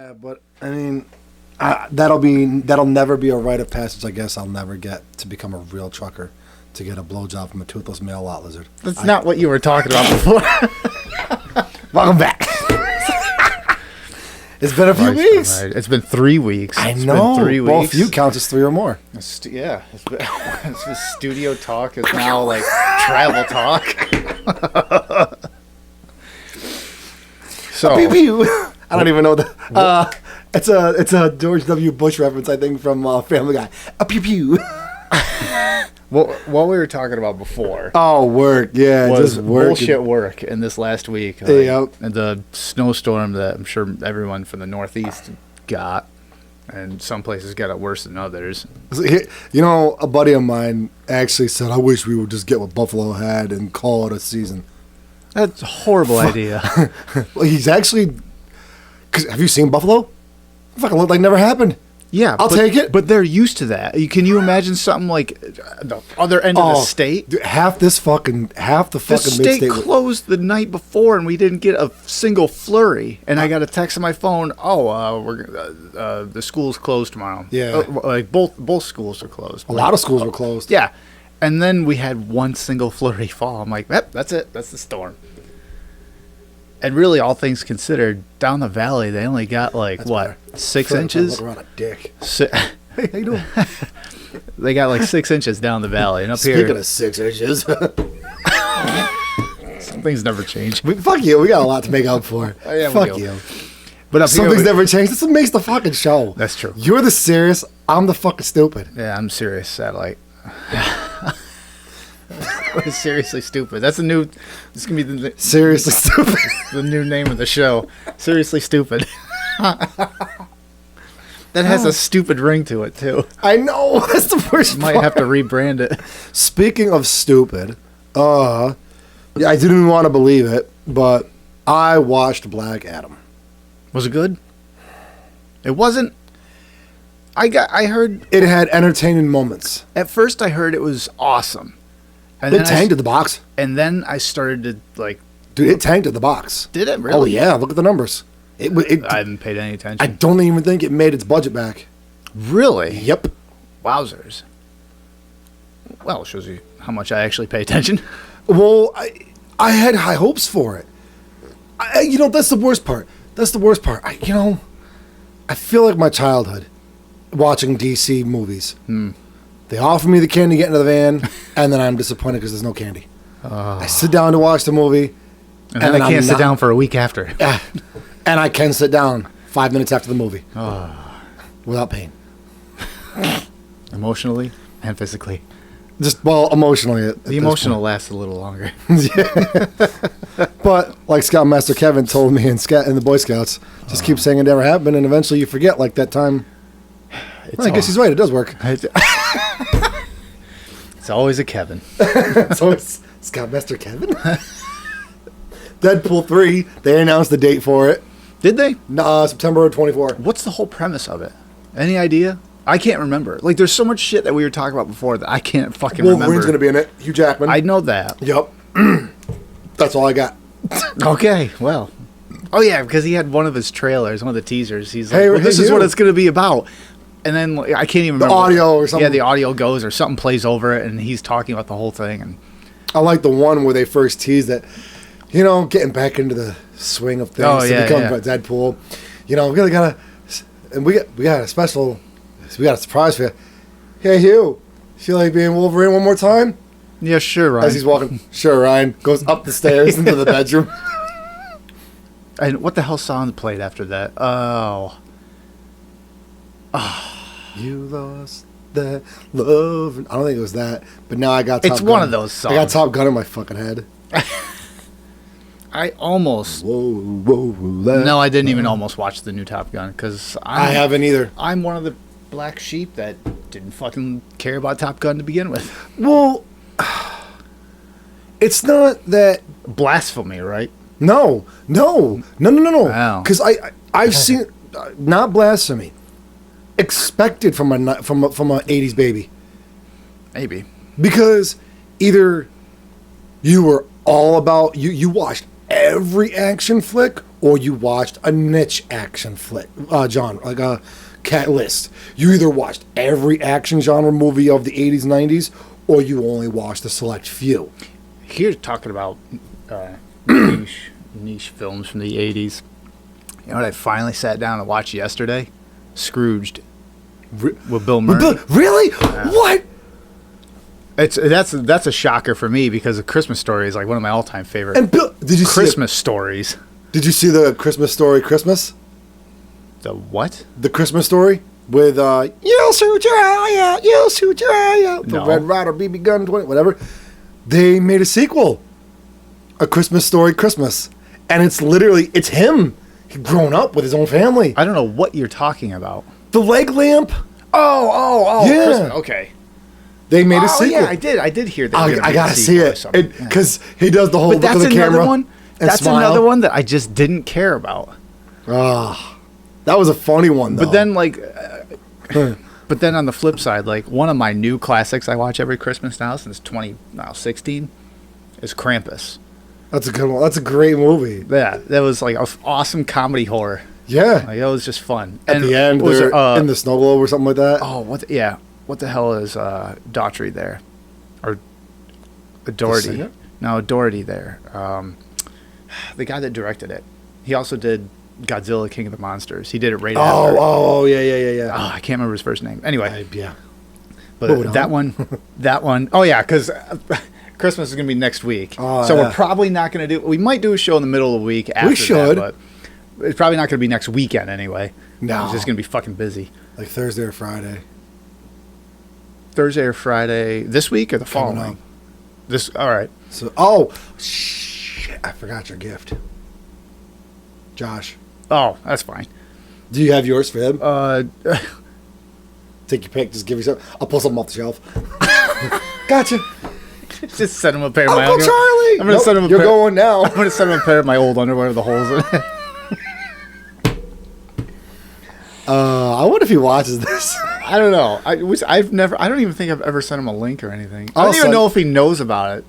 Yeah, but I mean, that'll never be a rite of passage. I guess I'll never get to become a real trucker to get a blowjob from a toothless male lot lizard. That's not what you were talking about before. Welcome back. It's been a few weeks. It's been 3 weeks. I know. Been 3 weeks. Well, if you count as 3 or more. It's been studio talk is now like travel talk. So Pew pew. I don't even know the. It's a George W. Bush reference, I think, from Family Guy. A pew pew. what we were talking about before. Oh, work. Yeah, was just work. bullshit work in this last week. Yep. And the snowstorm that I'm sure everyone from the Northeast got, and some places got it worse than others. You know, a buddy of mine actually said, "I wish we would just get what Buffalo had and call it a season." That's a horrible idea. Well, he's actually. Cause have you seen Buffalo? It fucking looked like never happened. Yeah, I'll take it. But they're used to that. Can you imagine something like the other end of the state? Dude, half the fucking The state mid-state closed the night before, and we didn't get a single flurry. And I got a text on my phone. The school's closed tomorrow. Yeah, like both schools are closed. A lot of schools were closed. Yeah, and then we had one single flurry fall. I'm like, yep, that's it. That's the storm. And really, all things considered, down the valley, they only got like, That's what, better. 6 inches? Look around a dick. Hey, how you doing? They got like 6 inches down the valley. And up Speaking here, of 6 inches. some things never change. Fuck you. We got a lot to make up for. Oh, yeah, we Fuck do. you. But up Something's here, never changed. This is what makes the fucking show. That's true. You're the serious. I'm the fucking stupid. Yeah, I'm serious satellite. Seriously stupid. That's the new. This is gonna be Seriously stupid. the new name of the show. Seriously stupid. That has a stupid ring to it too. I know. That's the worst Might part. have to rebrand it. Speaking of stupid, I didn't even want to believe it, but I watched Black Adam. Was it good? It wasn't. I heard It had entertaining moments. at first. I heard it was awesome. And It then tanked at the box. and then I started to like. Dude, it tanked at the box. Did it really? Oh, yeah. Look at the numbers. I haven't paid any attention. I don't even think it made its budget back. Really? Yep. Wowzers. Well, shows you how much I actually pay attention. Well, I had high hopes for it. That's the worst part. That's the worst part. I feel like my childhood watching DC movies. They offer me the candy to get into the van, and then I'm disappointed because there's no candy. I sit down to watch the movie, And then I can't sit down for a week after. And I can sit down 5 minutes after the movie without pain. Emotionally and physically. Just, well, emotionally. The emotional lasts a little longer. But like Scoutmaster Kevin told me in the Boy Scouts, just keep saying it never happened, and eventually you forget. Like that time. I guess he's right. It does work. It's always a Kevin. So it's Scoutmaster Kevin. Deadpool 3. They announced the date for it. Did they? September 24. What's the whole premise of it? Any idea? I can't remember. Like, there's so much shit that we were talking about before that I can't fucking Wolverine's remember. going to be in it. Hugh Jackman. I know that. Yep. That's all I got. Okay, well. Oh, yeah, because he had one of his trailers, one of the teasers. He's like, Hey, well, this hey, is you. what it's going to be about. And then, like, I can't even remember. Audio or something. Yeah, the audio goes or something plays over it, and he's talking about the whole thing. And I like the one where they first teased that, getting back into the swing of things to become Deadpool. We really got and we got a special, we got a surprise for you. Hey, Hugh, feel like being Wolverine one more time? Yeah, sure, Ryan. As he's walking, sure, Ryan goes up the stairs into the bedroom. And what the hell song played after that? Oh. You lost that love. I don't think it was that, but now I got Top It's Gun. one of those songs. I got Top Gun in my fucking head. I almost. Whoa. No, I didn't even almost watch the new Top Gun because I haven't either. I'm one of the black sheep that didn't fucking care about Top Gun to begin with. Well, it's not that. Blasphemy, right? No. Wow. Because I've seen not blasphemy. Expected from a 80s baby. Maybe. Because either you were all about you watched every action flick or you watched a niche action flick genre, like a cat list. You either watched every action genre movie of the 80s, 90s, or you only watched a select few. Here's talking about niche films from the 80s. You know what I finally sat down and watched yesterday? Scrooged with Bill Murray. Really? What? That's a shocker for me because A Christmas Story is like one of my all-time favorite And Bill, did you Christmas stories. Did you see the Christmas Story Christmas? The what? The Christmas Story with "You'll shoot your eye out, you'll shoot your eye out." The No. Red Ryder, BB gun, 20, whatever. They made a sequel, A Christmas Story Christmas, and it's him. He's grown up with his own family. I don't know what you're talking about. The leg lamp. Oh, Yeah. Christmas. Okay. They made a sequel. Yeah, I did hear that. I gotta see it because he does the whole But look of that's the camera. another one. and That's smile. another one that I just didn't care about. That was a funny one though. But then but then on the flip side, like one of my new classics I watch every Christmas now since 2016 is Krampus. That's a good one. That's a great movie. Yeah, that was like an awesome comedy horror. Yeah. Like, that was just fun. At the end, what was they're it, in the snow globe or something like that. Oh, what the hell is Daughtry there? Or Doherty? singer? No, Doherty there. The guy that directed it. He also did Godzilla King of the Monsters. He did it right after. Oh, yeah. Oh, I can't remember his first name. Anyway, Yeah. but moving that on. one. Oh yeah, because Christmas is gonna be next week. Oh, so yeah. we're probably not gonna do. We might do a show in the middle of the week. After should. that, but it's probably not gonna be next weekend anyway. No. It's just gonna be fucking busy. Like Thursday or Friday. Thursday or Friday this week or the Coming following. up. This all right. So, shit! I forgot your gift, Josh. Oh, that's fine. Do you have yours for him? Uh, Take your pick. Just give yourself. I'll pull something off the shelf. Gotcha. just send him a pair of my Uncle underwear. Charlie. I'm gonna send him a You're pair. going now. I'm gonna send him a pair of my old underwear with the holes in it. I wonder if he watches this. I don't know. I don't even think I've ever sent him a link or anything. I I'll don't even send- know if he knows about it.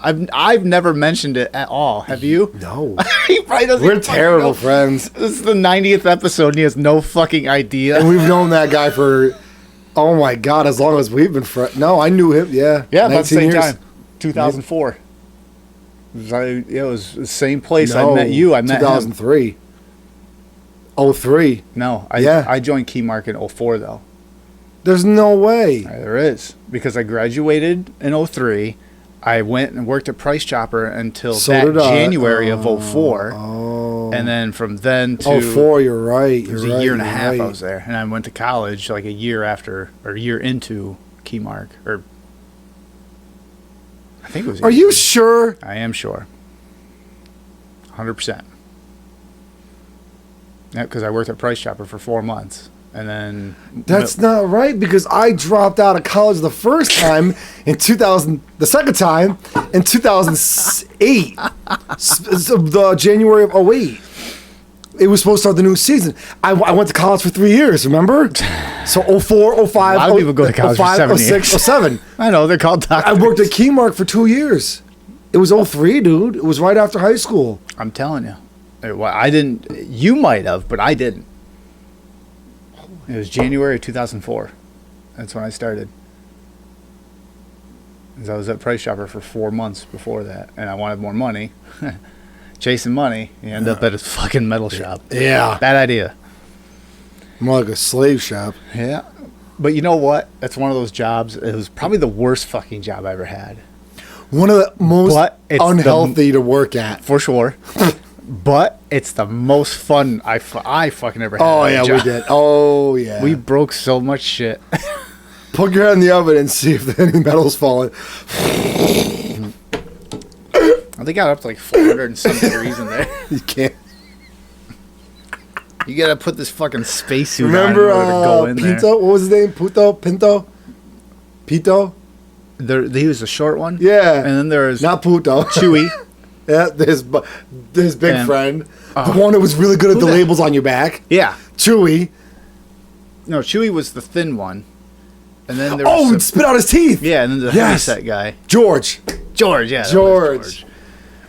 I've never mentioned it at all. Have you? No. He probably doesn't. We're even fucking terrible know. friends. This is the 90th episode, and he has no fucking idea. And we've known that guy for, oh my God, as long as we've been friends. No, I knew him. Yeah. Yeah, about the 19 same years. time. 2004. It was the same place No, I met you. I met him. 2003. 03. No, Yeah. I joined Keymark in 04, though. There's no way. There is. Because I graduated in 03. I went and worked at Price Chopper until So that did I. January of 04. Oh. And then from then to 04, you're right. it was You're a year and a right, half you're I right. was there. And I went to college like a year after, or a year into Keymark. Or I think it was. Are you sure? I am sure. 100%. Yeah, because I worked at Price Chopper for 4 months. And then... That's not right because I dropped out of college the first time in 2000, the second time in 2008, the January of 08. It was supposed to start the new season. I went to college for 3 years, remember? So 04, 05, A lot of people go to college for 05, 7 06, years. 07. I know, they're called I doctors. worked at Keymark for 2 years. It was 03, dude. It was right after high school. I'm telling you. I didn't... You might have, but I didn't. It was January of 2004. That's when I started. 'Cause I was at Price Chopper for 4 months before that, and I wanted more money. Chasing money, you end up at a fucking metal shop. Yeah. Bad idea. More like a slave shop. Yeah. But you know what? That's one of those jobs. It was probably the worst fucking job I ever had. One of the most But it's unhealthy to work at. For sure. But it's the most fun I fucking ever had. Oh, at a yeah, we job. did. Oh, yeah. We broke so much shit. Poke your head in the oven and see if any metal's falling. They got up to like 400 and some degrees in there. You can't. You gotta put this fucking spacesuit Remember on in order to go in Pinto? What was his name? Pinto? Pito? there. He was a short one. Yeah. And then there was Not Puto. Chewy. Yeah, his big And- friend. The one that was really good at Who the the- labels on your back. Yeah. Chewy. No, Chewy was the thin one. And then there Oh, spit out his teeth. yeah, and then the Yes. heavyset guy. George. George, yeah. that was George.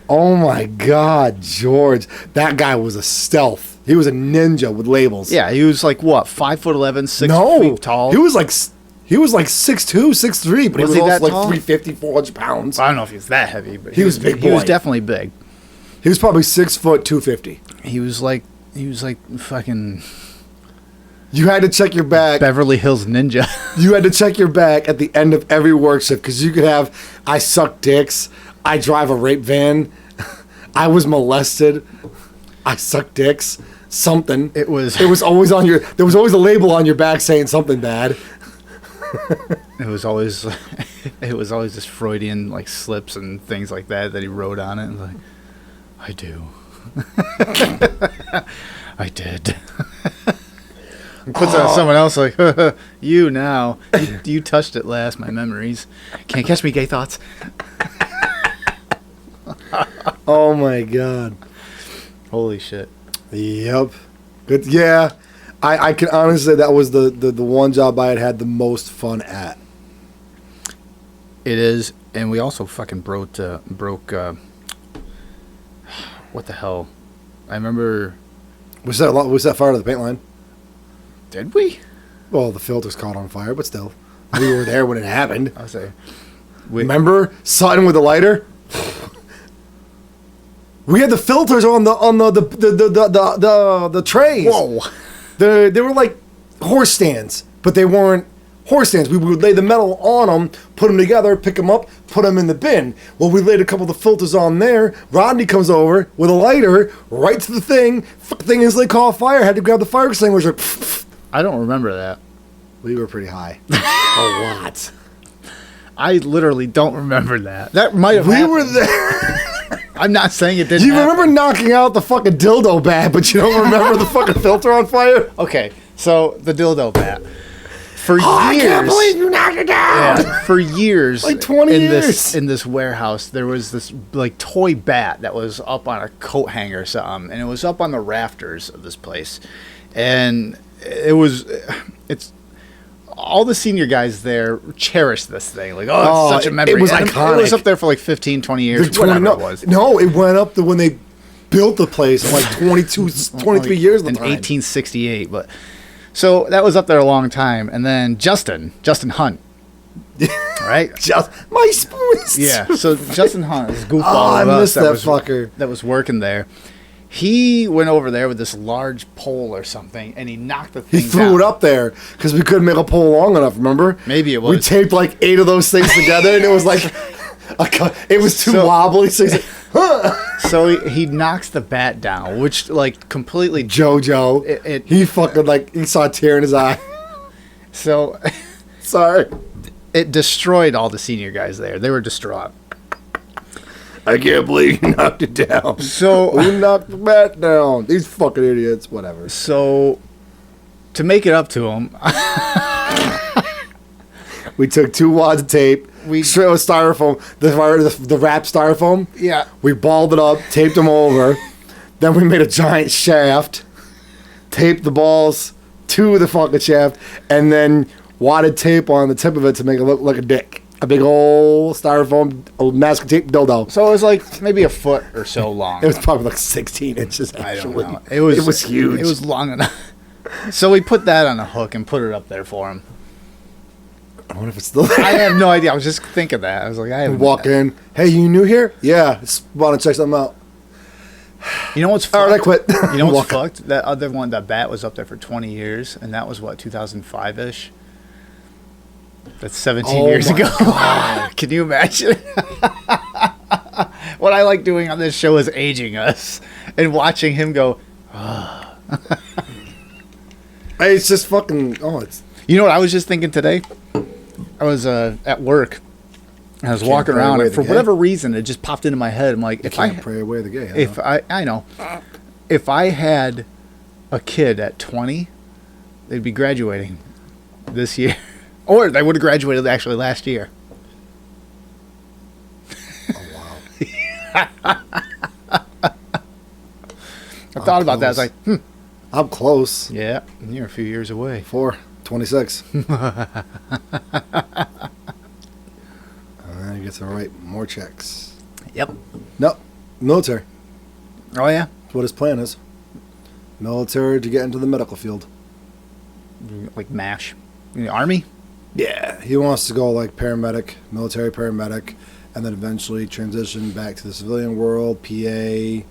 Oh my God, George. That guy was a stealth. He was a ninja with labels. Yeah, he was like what, 5'11", 6 feet tall. He was like 6'2", 6'3", but Was he he was that also tall? like 350, 400 pounds. I don't know if he was that heavy, but He was a big He was boy. definitely big. He was probably 6 foot 250. He was like fucking You had to check your back. Beverly Hills Ninja. You had to check your back at the end of every work shift because you could have, I suck dicks, I drive a rape van, I was molested, I suck dicks, something. It was always on your, there was always a label on your back saying something bad. It was always just Freudian like slips and things like that he wrote on it. And like, I do. I did. Puts it on someone else like, you now. You touched it last, my memories. Can't catch me, gay thoughts. Oh my God. Holy shit. Yep. Good. Yeah. I can honestly say that was the one job I had the most fun at. It is, and we also fucking broke what the hell? I remember. Was that far to the paint line? Did we? Well, the filters caught on fire, but still, we were there when it happened. I'll say. Remember Sutton with the lighter? We had the filters on the trays. Whoa. They were like horse stands, but they weren't horse stands. We would lay the metal on them, put them together, pick them up, put them in the bin. Well, we laid a couple of the filters on there. Rodney comes over with a lighter, right to the thing. Thing instantly caught fire. Had to grab the fire extinguisher. I don't remember that. We were pretty high. A lot. I literally don't remember that. That might have We happened. were there. I'm not saying it didn't You happen. remember knocking out the fucking dildo bat, but you don't remember the fucking filter on fire? Okay, so the dildo bat. For years, I can't believe you knocked it down. yeah, for years, Like 20 years. in this warehouse, there was this like toy bat that was up on a coat hanger or something, and it was up on the rafters of this place, and it's all the senior guys there cherished this thing. Like, oh, it's such a memory. it was And iconic. It was up there for like 15, 20 years, The whatever 20 it was. No, it went up to when they built the place in like 22, 23 years at the in time. 1868. But so that was up there a long time, and then Justin Hunt, right? Just my spoons. Yeah. So Justin Hunt, this goofball I of us missed that fucker. that was working there. He went over there with this large pole or something, and he knocked the thing He threw down. it up there because we couldn't make a pole long enough. Remember? Maybe it We was. taped like 8 of those things together, and it was like it was too So- wobbly. So he's like, So he knocks the bat down, which like completely. JoJo. It- He fucking like he saw a tear in his eye. So Sorry. it destroyed all the senior guys there. They were distraught. I can't believe you knocked it down. So Who knocked the bat down? These fucking idiots. Whatever. So, to make it up to him, We took 2 wads of tape. We- straight with styrofoam, the wrap styrofoam. yeah, We balled it up, taped them over. Then we made a giant shaft, taped the balls to the fucking shaft, and then wadded tape on the tip of it to make it look like a dick. A big old styrofoam mask tape dildo. so it was like maybe a foot or so long. It was probably like 16 inches. I Actually. don't know. It was huge. It was long enough. So we put that on a hook and put it up there for him. I wonder if it's still there. I have no idea. I was just thinking that. I was like, I We have. walk in. Hey, you new here? Yeah. Just want to check something out. You know what's All right, I fucked? quit. You know what's Walk out. fucked? That other one, that bat was up there for 20 years, and that was what 2005-ish. That's 17 Oh years my ago. Can you imagine? What I like doing on this show is aging us and watching him go. Hey, it's just fucking. Oh, it's. You know what I was just thinking today? I was at work. And I was walking pray around, away and the for gay. whatever reason, it just popped into my head. I'm like, if Can't I pray away the gay. Huh? if I know, if I had a kid at 20, they'd be graduating this year, or they would have graduated actually last year. I thought about that. I was like, I'm close. yeah, you're a few years away. 26. And then you get to write more checks. Yep. Nope. Military. Oh yeah. That's what his plan is. Military to get into the medical field. Like MASH. In the Army? Yeah. He wants to go like paramedic, military paramedic, and then eventually transition back to the civilian world, PA,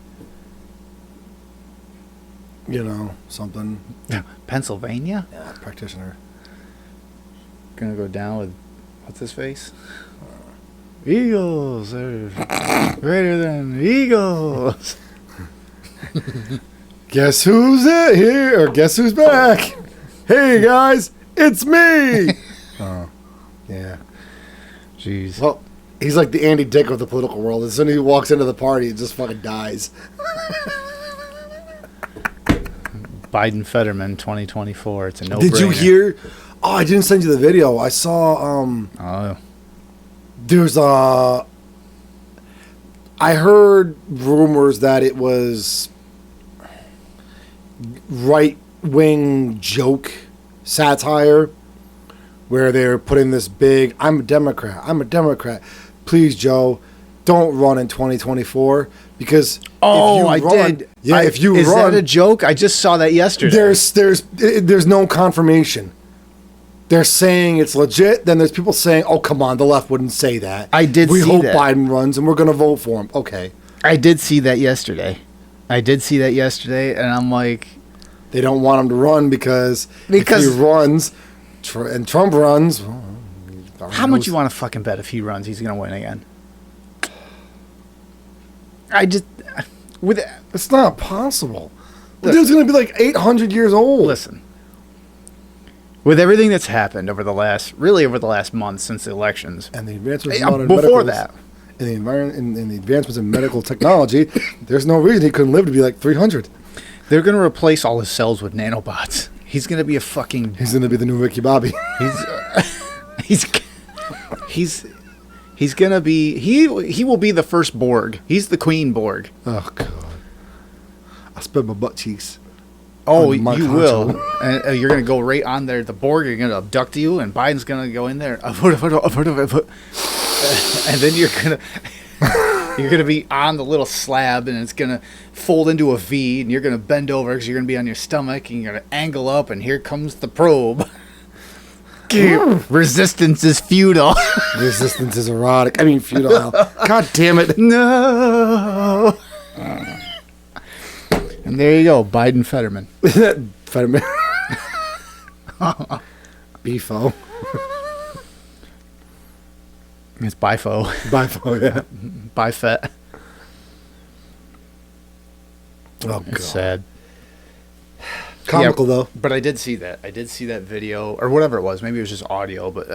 something. Pennsylvania? Yeah, practitioner. Gonna go down with, what's his face? Eagles are greater than eagles. Guess who's it here? Or guess who's back? Hey guys, it's me. Oh, yeah. Jeez. Well, he's like the Andy Dick of the political world. As soon as he walks into the party, he just fucking dies. Biden Fetterman 2024. It's a no-brainer. Did you hear? Oh, I didn't send you the video. I saw. There's I heard rumors that it was right-wing joke satire where they're putting this big, I'm a Democrat. Please, Joe, don't run in 2024 because if you run, did. Yeah, if you is run. Is that a joke? I just saw that yesterday. There's no confirmation. They're saying it's legit. Then there's people saying, "Oh, come on, the left wouldn't say that." We hope Biden runs, and we're going to vote for him. Okay. I did see that yesterday. And I'm like, they don't want him to run because if he runs, and Trump runs. Well, how much you want to fucking bet if he runs, he's going to win again? It's not possible. The dude's going to be like 800 years old. Listen. With everything that's happened over the last month since the elections, and the advancements in the environment, in the advancements in medical technology, there's no reason he couldn't live to be like 300. They're going to replace all his cells with nanobots. He's going to be He's going to be the new Ricky Bobby. He's going to be. He will be the first Borg. He's the Queen Borg. Oh God! I spread my butt cheeks. Oh, you will. And you're going to go right on there. The Borg are going to abduct you, and Biden's going to go in there. And then you're going to be on the little slab, and it's going to fold into a V, and you're going to bend over because you're going to be on your stomach, and you're going to angle up, and here comes the probe. Resistance is futile. Resistance is erotic. I mean, futile. God damn it. No. And there you go, Biden Fetterman. Fetterman. Beefo. It's Bifo. Bifo, yeah. Bifet. Oh, God. It's sad. Comical, though. But I did see that. I did see that video, or whatever it was. Maybe it was just audio, but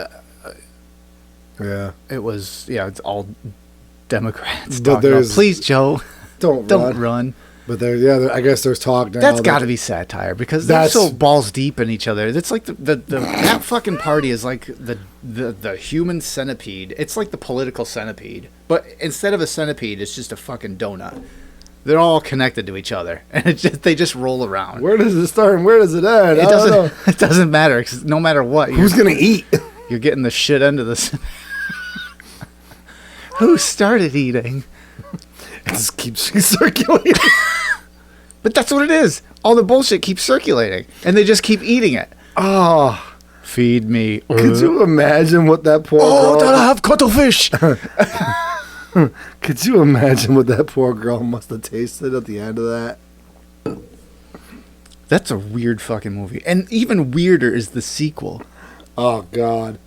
yeah. It was, it's all Democrats but talking about, please, Joe, don't run. But I guess there's talk now. That's got to be satire because they're so balls deep in each other. It's like that fucking party is like the human centipede. It's like the political centipede, but instead of a centipede, it's just a fucking donut. They're all connected to each other, and they just roll around. Where does it start and where does it end? It doesn't matter because no matter what, who's gonna eat? You're getting the shit end of this. Who started eating? It just keeps circulating. But that's what it is. All the bullshit keeps circulating, and they just keep eating it. Oh, feed me. Could you imagine what that poor girl... Oh, I have cuttlefish. Could you imagine what that poor girl must have tasted at the end of that? That's a weird fucking movie. And even weirder is the sequel. Oh, God.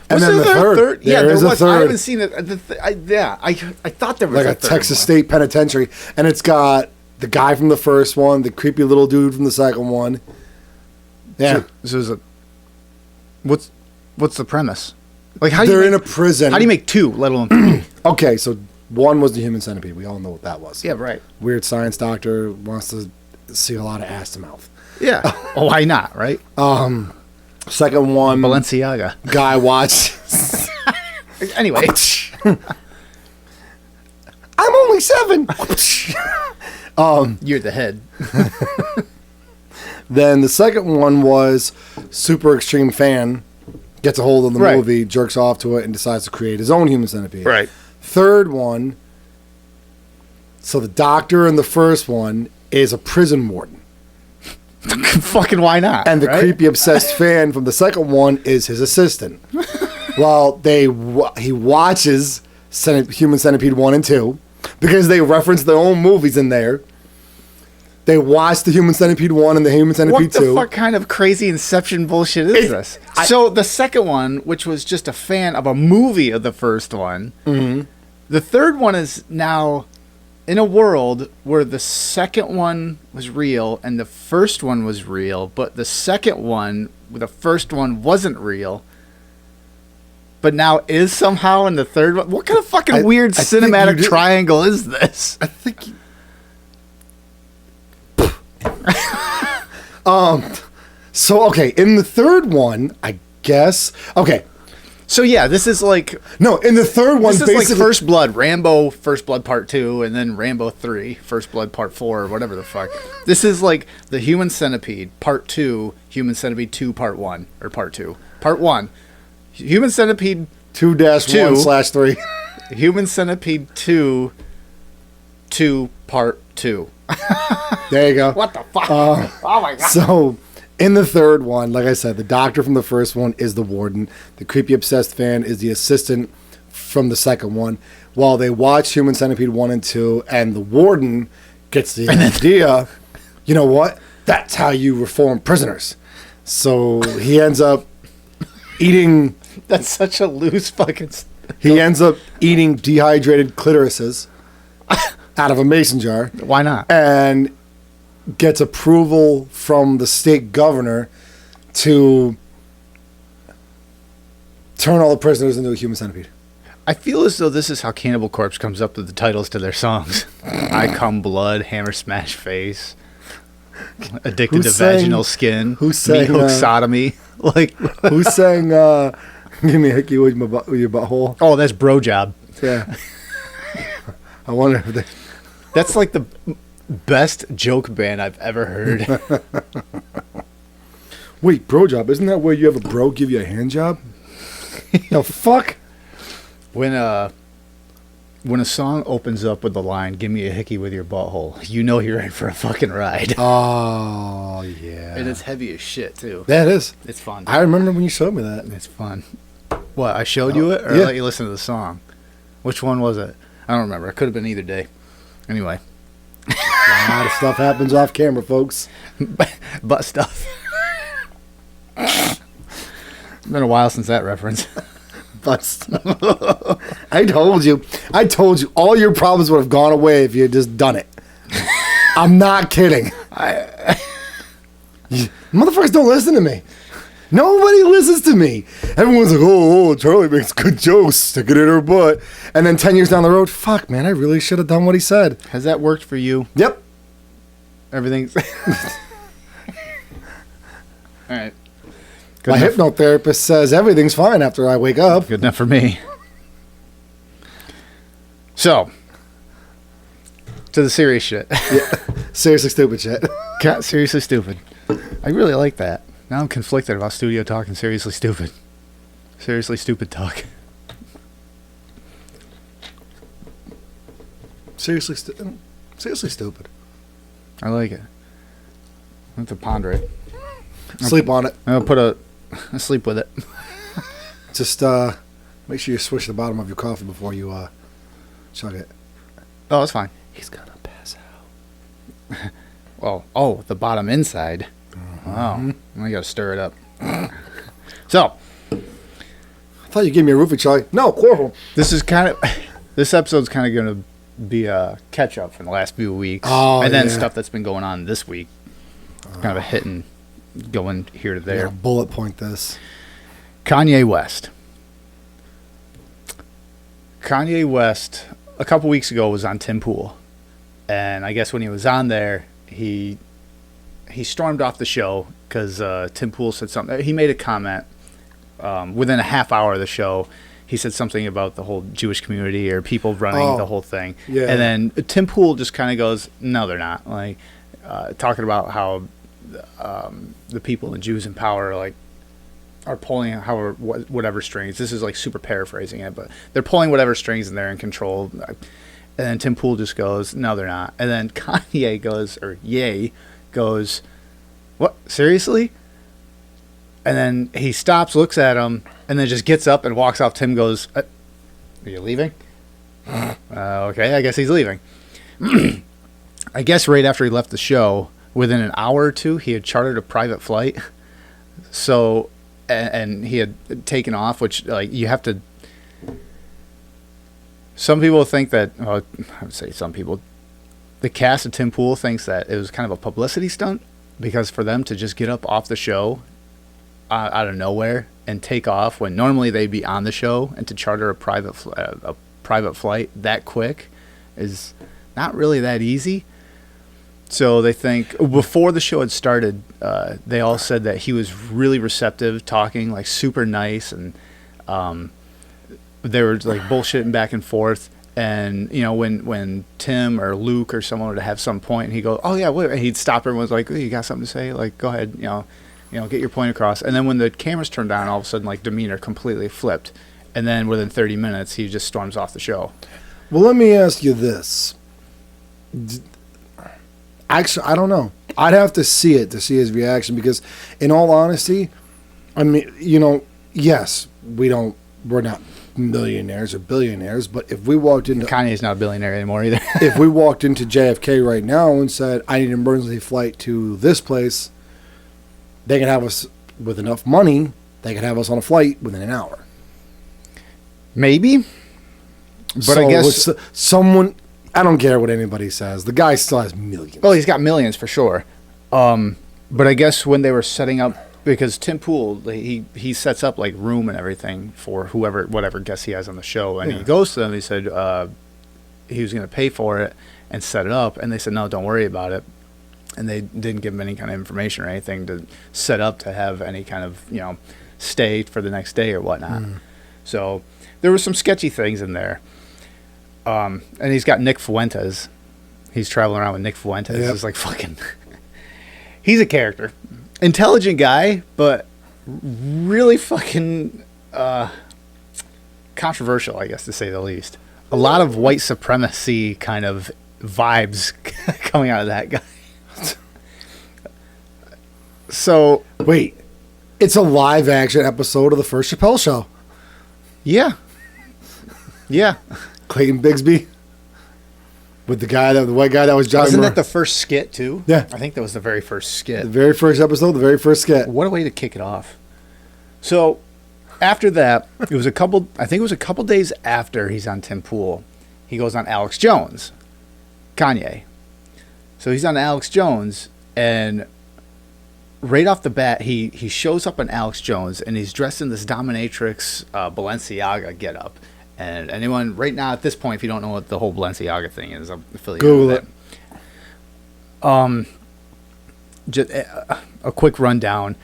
And then the third? Yeah, there was a third. I haven't seen it. I thought there was like a Texas State Penitentiary. And it's got the guy from the first one, the creepy little dude from the second one. Yeah. So is it... What's the premise? Like, how they're in a prison. How do you make two, let alone three? Okay, so one was the human centipede. We all know what that was. Yeah, right. Weird science doctor wants to see a lot of ass to mouth. Yeah. Oh, why not, right? Second one, Balenciaga. Guy watches. Anyway. I'm only 7. You're the head. Then the second one was super extreme fan gets a hold of the movie, jerks off to it, and decides to create his own human centipede. Right. Third one So the doctor in the first one is a prison warden. Fucking why not? And the right? creepy obsessed fan from the second one is his assistant. While he watches Human Centipede 1 and 2, because they reference their own movies in there. They watch the Human Centipede 1 and the Human Centipede 2. What the fuck kind of crazy Inception bullshit is this? So the second one, which was just a fan of a movie of the first one, the third one is now in a world where the second one was real and the first one was real, but the second one, the first one wasn't real, but now is somehow in the third one. What kind of fucking weird cinematic triangle is this? I think. So okay, in the third one, I guess. Okay. So yeah, this is like no. In the third one, this is like First Blood, Rambo, First Blood Part 2, and then Rambo 3, First Blood Part 4, or whatever the fuck. This is like the Human Centipede Part 2, Human Centipede 2 Part 1 or Part 2, Part 1, Human Centipede 2-1/3, Human Centipede 2 Part 2. There you go. What the fuck? Oh my god. So. In the third one, like I said, the doctor from the first one is the warden. The creepy obsessed fan is the assistant from the second one. While they watch Human Centipede 1 and 2, and the warden gets the idea, you know what? That's how you reform prisoners. So he ends up eating... That's such a loose fucking... He ends up eating dehydrated clitorises out of a mason jar. Why not? And... gets approval from the state governor to turn all the prisoners into a human centipede. I feel as though this is how Cannibal Corpse comes up with the titles to their songs. I Come Blood, Hammer Smash Face, Addicted to Vaginal Skin, Who sang Meat Hook Sodomy. Like, who sang Give Me a Hickey with your butthole? Oh, that's Bro Job. Yeah. I wonder if they... That's like the best joke band I've ever heard. Wait, bro job, isn't that where you have a bro give you a hand job? The fuck? When a song opens up with the line, "Give me a hickey with your butthole," you know you're in for a fucking ride. Oh, yeah. And it's heavy as shit, too. That is. It's fun. I remember when you showed me that. It's fun. What, I showed you it? Or yeah. I let you listen to the song? Which one was it? I don't remember. It could have been either day. Anyway. A lot of stuff happens off camera, folks. Butt stuff. It's been a while since that reference. Butt stuff. I told you. All your problems would have gone away if you had just done it. I'm not kidding. Motherfuckers don't listen to me. Nobody listens to me. Everyone's like, oh, Charlie makes good jokes. Stick it in her butt. And then 10 years down the road, fuck, man, I really should have done what he said. Has that worked for you? Yep. Everything's... All right. My hypnotherapist says everything's fine after I wake up. Good enough for me. So, to the serious shit. Yeah. Seriously stupid shit. Got seriously stupid. I really like that. Now I'm conflicted about studio talk and seriously stupid. Seriously stupid talk. Seriously stupid. I like it. I have to ponder it. Sleep on it. I'll sleep with it. Just make sure you swish the bottom of your coffee before you chug it. Oh, that's fine. He's gonna pass out. Well, the bottom inside. Oh, I gotta stir it up. So, I thought you gave me a roofie, Charlie. No, chloroform. this episode's kind of gonna be a catch up from the last few weeks, and then stuff that's been going on this week. Kind of a hit and going here to there. Yeah, bullet point this. Kanye West, a couple weeks ago was on Tim Pool, and I guess when he was on there, he stormed off the show because Tim Pool said something. He made a comment within a half hour of the show. He said something about the whole Jewish community or people running the whole thing. Yeah. And then Tim Pool just kind of goes, no, they're not. Like, talking about how the people, the Jews in power, like, are pulling whatever strings. This is like super paraphrasing it, but they're pulling whatever strings and they're in control. And then Tim Pool just goes, no, they're not. And then Kanye goes, or Ye goes, what? Seriously? And then he stops, looks at him, and then just gets up and walks off. Tim goes, are you leaving? Okay, I guess he's leaving. I guess right after he left the show, within an hour or two, he had chartered a private flight. So, and he had taken off, which, like, you have to... Some people think that, well, I would say some people, the cast of Tim Pool thinks that it was kind of a publicity stunt, because for them to just get up off the show out of nowhere and take off when normally they'd be on the show, and to charter a private flight that quick is not really that easy. So they think before the show had started, they all said that he was really receptive, talking like super nice, and they were like bullshitting back and forth. And you know, when Tim or Luke or someone would have some point, and he'd go, "Oh yeah," and he'd stop everyone, was like, "Oh, you got something to say? Like, go ahead, you know, get your point across." And then when the cameras turned on, all of a sudden, like, demeanor completely flipped. And then within 30 minutes, he just storms off the show. Well, let me ask you this. Actually, I don't know. I'd have to see it to see his reaction, because in all honesty, I mean, you know, yes, we're not millionaires or billionaires, but if we walked into... Kanye's not a billionaire anymore either. If we walked into JFK right now and said, I need an emergency flight to this place, they could have us with enough money, they could have us on a flight within an hour. Maybe. But So I guess... someone... I don't care what anybody says. The guy still has millions. Oh, he's got millions for sure. But I guess when they were setting up, because Tim Pool, he sets up like room and everything for whatever guest he has on the show, and he goes to them. He said he was going to pay for it and set it up, and they said no, don't worry about it, and they didn't give him any kind of information or anything to set up to have any kind of stay for the next day or whatnot. So there were some sketchy things in there. And he's got Nick Fuentes. He's traveling around with Nick Fuentes. Yep. It's like fucking... He's a character. Intelligent guy, but really fucking controversial, I guess, to say the least. A lot of white supremacy kind of vibes coming out of that guy. So... Wait. It's a live action episode of the first Chappelle Show. Yeah. Yeah. Clayton Bigsby with the white guy that was Johnny. Wasn't that the first skit too? Yeah, I think that was the very first skit. The very first episode, the very first skit. What a way to kick it off. So after that, I think it was a couple days after he's on Tim Pool, he goes on Alex Jones, Kanye. So he's on Alex Jones, and right off the bat, he shows up on Alex Jones, and he's dressed in this dominatrix Balenciaga getup. And anyone right now at this point, if you don't know what the whole Balenciaga thing is, I'm affiliated Google with it. Just a quick rundown.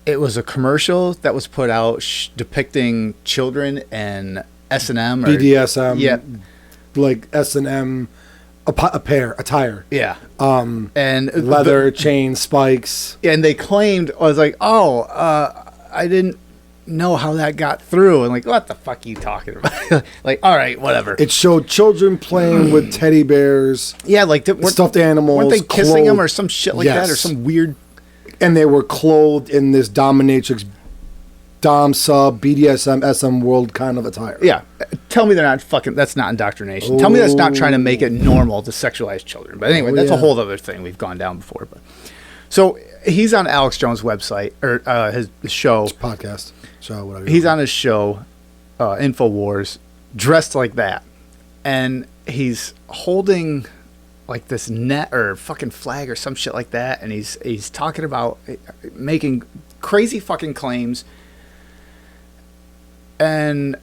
It was a commercial that was put out depicting children and S&M or BDSM. Yeah, like S&M attire. Yeah. And leather, chain, spikes. And they claimed, I was like, I didn't know how that got through, and like, what the fuck are you talking about? Like, all right, whatever. It showed children playing with teddy bears. Yeah, like stuffed animals. Weren't they kissing clothed, them or some shit like that, or some weird? And they were clothed in this dominatrix, dom sub, BDSM, SM world kind of attire. Yeah, tell me they're not fucking. That's not indoctrination. Tell me that's not trying to make it normal to sexualize children. But anyway, that's a whole other thing we've gone down before. But so he's on Alex Jones' website or his show, his podcast. So whatever. He's on his show, InfoWars, dressed like that, and he's holding like this net or fucking flag or some shit like that, and he's talking about making crazy fucking claims. And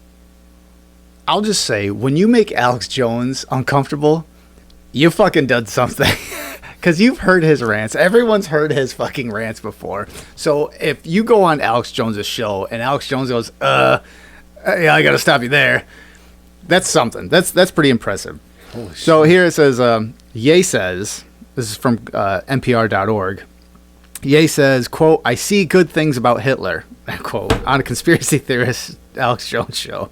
I'll just say, when you make Alex Jones uncomfortable, you fucking done something. Because you've heard his rants. Everyone's heard his fucking rants before. So if you go on Alex Jones' show and Alex Jones goes, yeah, I got to stop you there. That's something. That's pretty impressive. Holy so shit. Here it says, Ye says, this is from NPR.org. Ye says, quote, I see good things about Hitler, quote, on a conspiracy theorist Alex Jones show.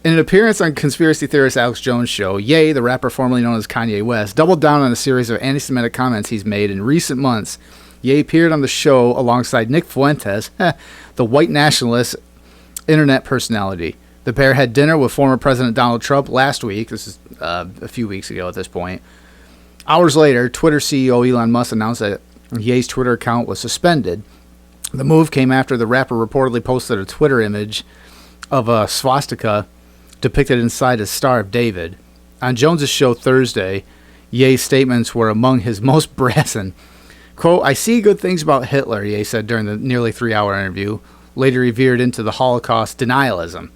In an appearance on conspiracy theorist Alex Jones' show, Ye, the rapper formerly known as Kanye West, doubled down on a series of anti-Semitic comments he's made in recent months. Ye appeared on the show alongside Nick Fuentes, the white nationalist internet personality. The pair had dinner with former President Donald Trump last week. This is a few weeks ago at this point. Hours later, Twitter CEO Elon Musk announced that Ye's Twitter account was suspended. The move came after the rapper reportedly posted a Twitter image of a swastika depicted inside a Star of David. On Jones's show Thursday, Ye's statements were among his most brazen. Quote, "I see good things about Hitler," Ye said during the nearly 3-hour interview. Later he veered into the Holocaust denialism.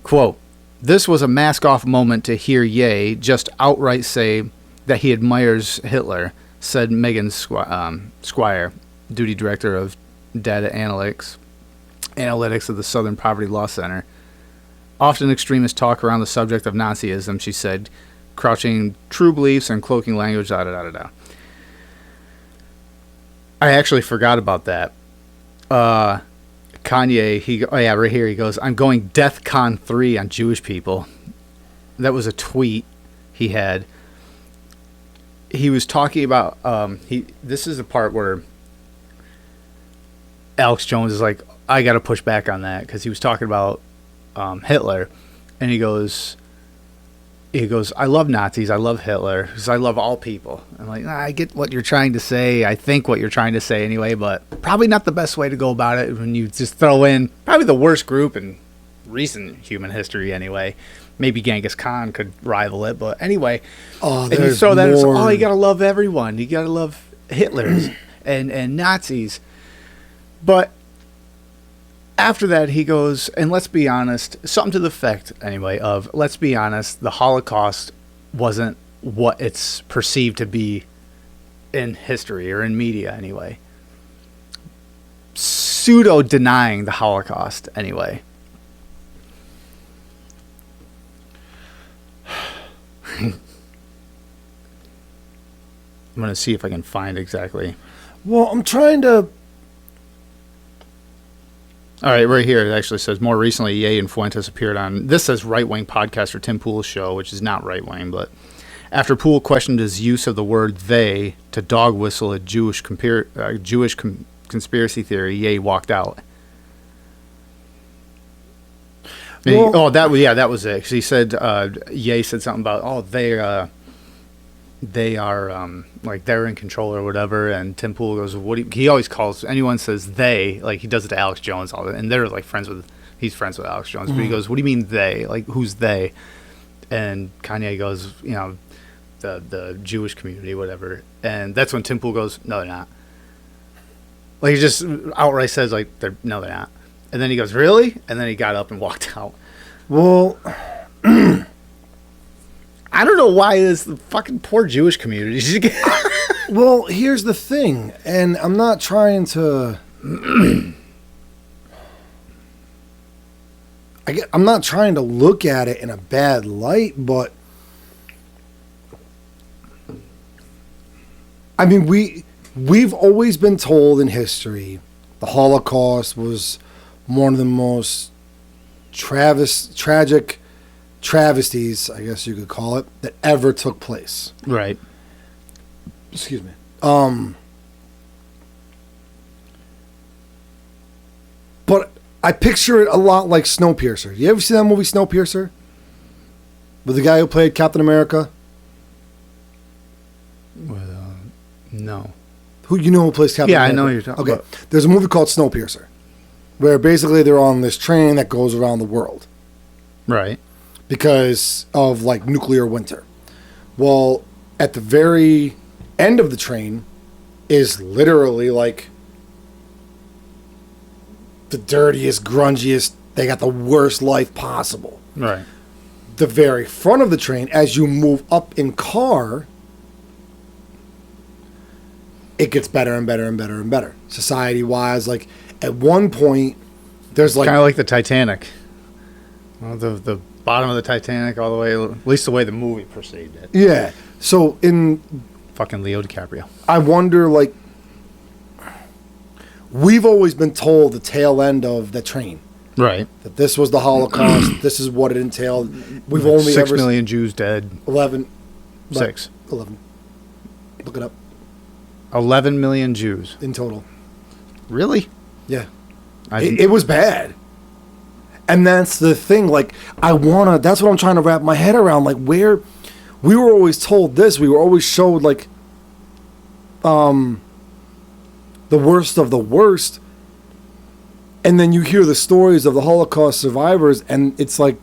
Quote, "This was a mask-off moment to hear Ye just outright say that he admires Hitler," said Megan Squire, duty director of data analytics of the Southern Poverty Law Center. "Often extremists talk around the subject of Nazism," she said, crouching true beliefs and cloaking language, da-da-da-da-da. I actually forgot about that. Kanye, right here, he goes, "I'm going DEFCON 3 on Jewish people." That was a tweet he had. He was talking about, this is the part where Alex Jones is like, I got to push back on that, because he was talking about Hitler, and he goes, "I love Nazis, I love Hitler, because I love all people." I'm like, I get what you're trying to say, I think what you're trying to say anyway, but probably not the best way to go about it when you just throw in probably the worst group in recent human history anyway. Maybe Genghis Khan could rival it, but anyway. And you throw that as, you gotta love everyone, you gotta love Hitlers and Nazis. But after that, he goes, and let's be honest, something to the effect, anyway, of, let's be honest, the Holocaust wasn't what it's perceived to be in history, or in media, anyway. Pseudo-denying the Holocaust, anyway. I'm going to see if I can find exactly. Well, I'm trying to... All right, right here it actually says, more recently, Ye and Fuentes appeared on, this says right-wing podcaster Tim Pool's show, which is not right-wing, but after Pool questioned his use of the word they to dog whistle a Jewish conspiracy theory, Ye walked out. Well, that was it. 'Cause he said, Ye said something about, they are like they're in control or whatever, and Tim Pool goes, he always calls, anyone says they, like he does it to Alex Jones all the, and they're like he's friends with Alex Jones, but he goes, what do you mean they, like who's they? And Kanye goes, the Jewish community, whatever, and that's when Tim Pool goes, no they're not. Like he just outright says like they're not, and then he goes, really? And then he got up and walked out. Well, I don't know why this fucking poor Jewish community. well, here's the thing, and I'm not trying to. I'm not trying to look at it in a bad light, but I mean, we've always been told in history the Holocaust was one of the most tragic travesties, I guess you could call it, that ever took place. Right. Excuse me. But I picture it a lot like Snowpiercer. You ever see that movie Snowpiercer? With the guy who played Captain America? Well, no. Who plays Captain America? Yeah, I know who you're talking about. There's a movie called Snowpiercer, where basically they're on this train that goes around the world. Right. Because of like nuclear winter. Well, at the very end of the train is literally like the dirtiest, grungiest, they got the worst life possible. Right. The very front of the train, as you move up in car, it gets better and better and better and better. Society-wise, like at one point, there's like... kind of like the Titanic. Well, the bottom of the Titanic all the way, at least the way the movie perceived it. Yeah. So in... fucking Leo DiCaprio. I wonder, like... we've always been told the tail end of the train. Right. That this was the Holocaust. This is what it entailed. We've only 6 ever million Jews dead. 11. 6. 11. Look it up 11 million Jews. in total. Really? Yeah. I It was bad. And that's the thing. Like, that's what I'm trying to wrap my head around. Like, where we were always told this. We were always showed, like, the worst of the worst. And then you hear the stories of the Holocaust survivors, and it's like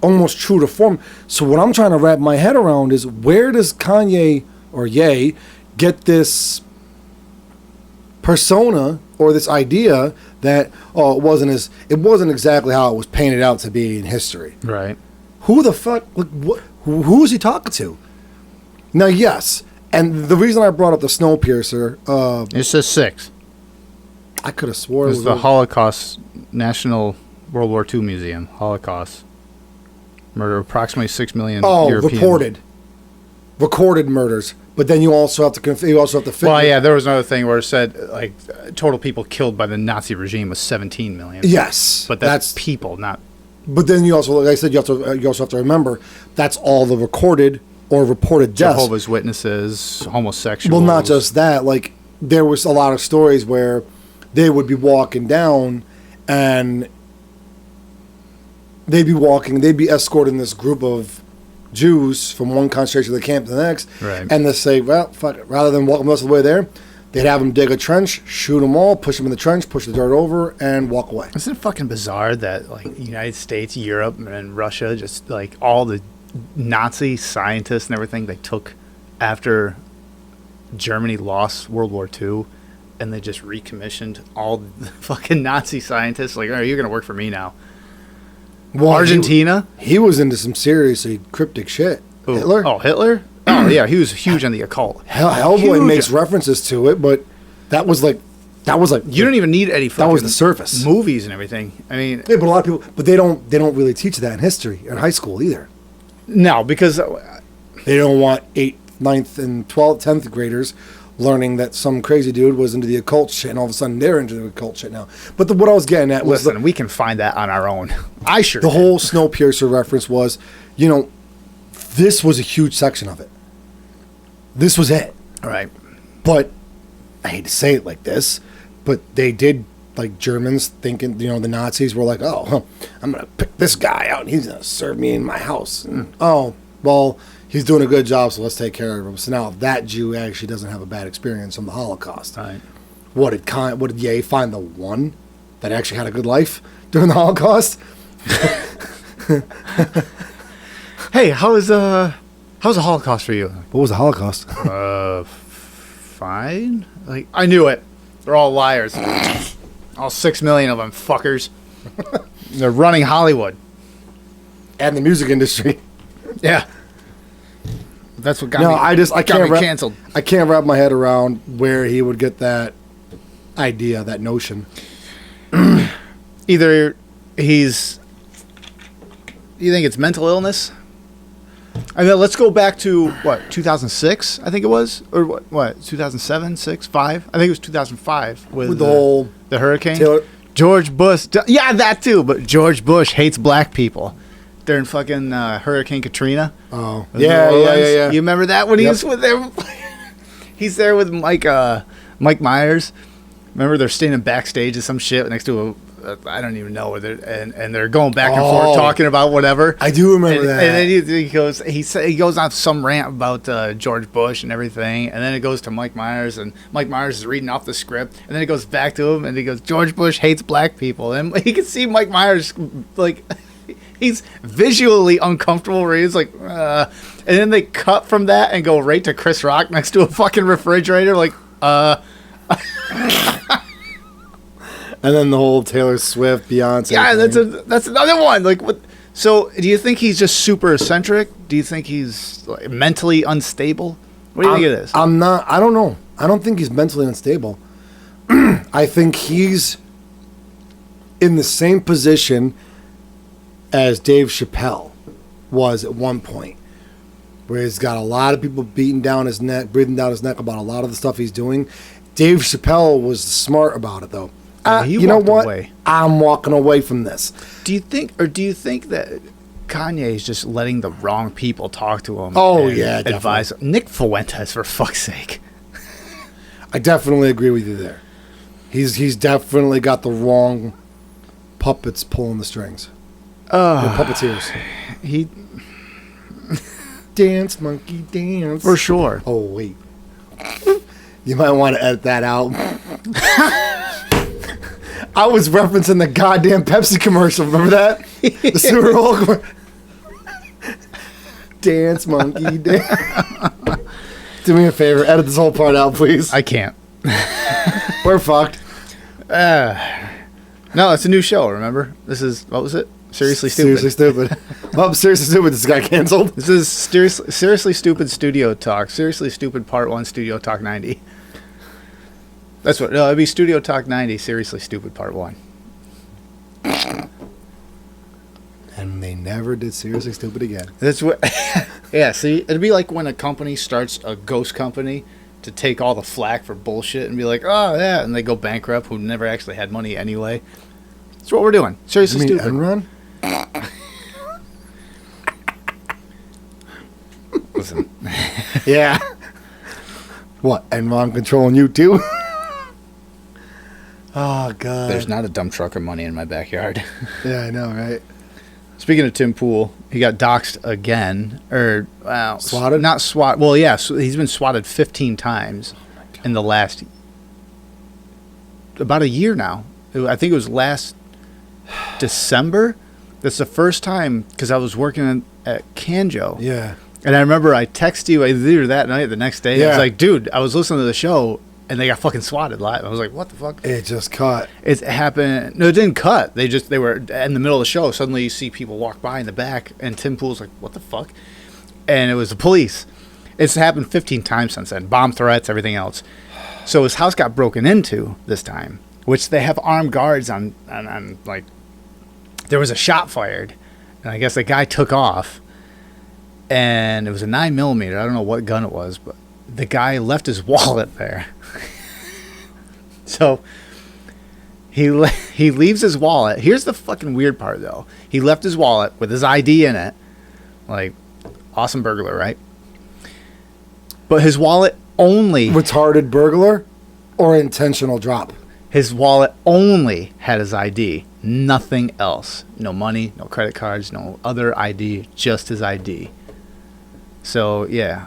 almost true to form. So what I'm trying to wrap my head around is, where does Kanye or Ye get this persona or this idea that it wasn't exactly how it was painted out to be in history. Right. Who the fuck? Like, who is he talking to? Now, yes, and the reason I brought up the Snowpiercer, It says 6. I could have swore It's the Holocaust National World War II Museum. Holocaust. Murder approximately 6 million European. recorded murders. But then you also have to figure. Well, yeah, there was another thing where it said like total people killed by the Nazi regime was 17 million. Yes, but that's people, not. But then you also, like I said, you also have to remember that's all the recorded or reported deaths. Jehovah's Witnesses, homosexuals. Well, not just that. Like, there was a lot of stories where they would be walking down, and they'd be escorting this group of Jews from one concentration camp to the next, right. And they say, well, fuck it. Rather than walk them the rest of the way there, they'd have them dig a trench, shoot them all, push them in the trench, push the dirt over, and walk away. Isn't it fucking bizarre that like the United States, Europe, and Russia, just like all the Nazi scientists and everything they took after Germany lost World War II, and they just recommissioned all the fucking Nazi scientists. Like, all right, you're gonna work for me now. Well, Argentina? He was into some seriously cryptic shit. Ooh. Hitler? Oh, Hitler? Oh, yeah, he was huge on the occult. Hellboy Huge. makes references to it, but that was like You don't even need any fucking that was the surface. movies and everything. I mean, Yeah, but a lot of people, but they don't really teach that in history in high school either. no, because They don't want 8th, 9th, and 12th, 10th graders learning that some crazy dude was into the occult shit, and all of a sudden they're into the occult shit now. But what I was getting at was listen, we can find that on our own. I sure the can. whole Snowpiercer reference was, this was a huge section of it. This was it. Right. But I hate to say it like this, but they did, like, Germans thinking, the Nazis were like, I'm going to pick this guy out and he's going to serve me in my house. And, well, he's doing a good job, so let's take care of him. So now that Jew actually doesn't have a bad experience from the Holocaust. Right. What did Ye find the one that actually had a good life during the Holocaust? Hey, how's the Holocaust for you? What was the Holocaust? Fine. Like, I knew it. They're all liars. All 6 million of them fuckers. They're running Hollywood. And the music industry. Yeah. That's what got No, me. I got me canceled. I can't wrap my head around where he would get that idea, that notion. Either he's. You think it's mental illness? I mean, let's go back to what 2006, I think it was, or what 2007, 6, 5. I think it was 2005 with the whole the hurricane. Taylor. George Bush, yeah, that too. But George Bush hates black people. During fucking Hurricane Katrina. Oh, yeah. You remember that when he was with them? He's there with Mike Myers. Remember they're standing backstage at some shit next to I don't even know where and they're going back and forth talking about whatever. I do remember that. And then he goes on some rant about George Bush and everything, and then it goes to Mike Myers, and Mike Myers is reading off the script, and then it goes back to him, and he goes, George Bush hates black people, and he can see Mike Myers like. He's visually uncomfortable where he's like, and then they cut from that and go right to Chris Rock next to a fucking refrigerator, like, And then the whole Taylor Swift, Beyonce. Yeah, thing. that's another one. Like, what? So, do you think he's just super eccentric? Do you think he's like, mentally unstable? What do you think it is? I'm not. I don't know. I don't think he's mentally unstable. I think he's in the same position as Dave Chappelle was at one point, where he's got a lot of people breathing down his neck about a lot of the stuff he's doing. Dave Chappelle was smart about it, though. He you know walked what? away. I'm walking away from this. Do you think that Kanye is just letting the wrong people talk to him? Oh, and yeah, advise Nick Fuentes, for fuck's sake. I definitely agree with you there. He's definitely got the wrong puppets pulling the strings. Or puppeteers. He Dance, monkey, dance. for sure. Oh, wait. You might want to edit that out. I was referencing the goddamn Pepsi commercial. Remember that? The Super Bowl. Dance, monkey, dance. Do me a favor. Edit this whole part out, please. I can't. We're fucked. No, it's a new show. Remember, this is what was it? Seriously Stupid. Seriously Stupid. Well, Seriously Stupid. This got canceled. This is Seriously Stupid Studio Talk. Seriously Stupid Part 1 Studio Talk 90. That's what. No, it'd be Studio Talk 90. Seriously Stupid Part 1. And they never did Seriously Stupid again. That's what. Yeah. See, it'd be like when a company starts a ghost company to take all the flack for bullshit and be like, oh yeah, and they go bankrupt who never actually had money anyway. That's what we're doing. Seriously You mean Stupid. Enron? Listen. Yeah. What? Enron controlling you too? Oh, God. There's not a dump truck of money in my backyard. Yeah, I know, right? Speaking of Tim Pool, he got doxxed again. Or, well, Swatted? Not swat. Well, yeah, so he's been swatted 15 times in the last, about a year now. I think it was last December. That's the first time, because I was working at Canjo. Yeah. And I remember I texted you either that night or the next day. I Yeah. was like, dude, I was listening to the show, and they got fucking swatted live. I was like, what the fuck? It just caught. It happened. No, it didn't cut. They were in the middle of the show. Suddenly you see people walk by in the back, and Tim Pool's like, what the fuck? And it was the police. It's happened 15 times since then. Bomb threats, everything else. So his house got broken into this time, which they have armed guards on like, there was a shot fired, and I guess the guy took off, and it was a 9mm. I don't know what gun it was, but the guy left his wallet there. So he leaves his wallet. Here's the fucking weird part, though. He left his wallet with his ID in it. Like, awesome burglar, right? But his wallet only... Retarded burglar or intentional drop? His wallet only had his ID. Nothing else. No money, no credit cards, no other ID. Just his ID. So, yeah.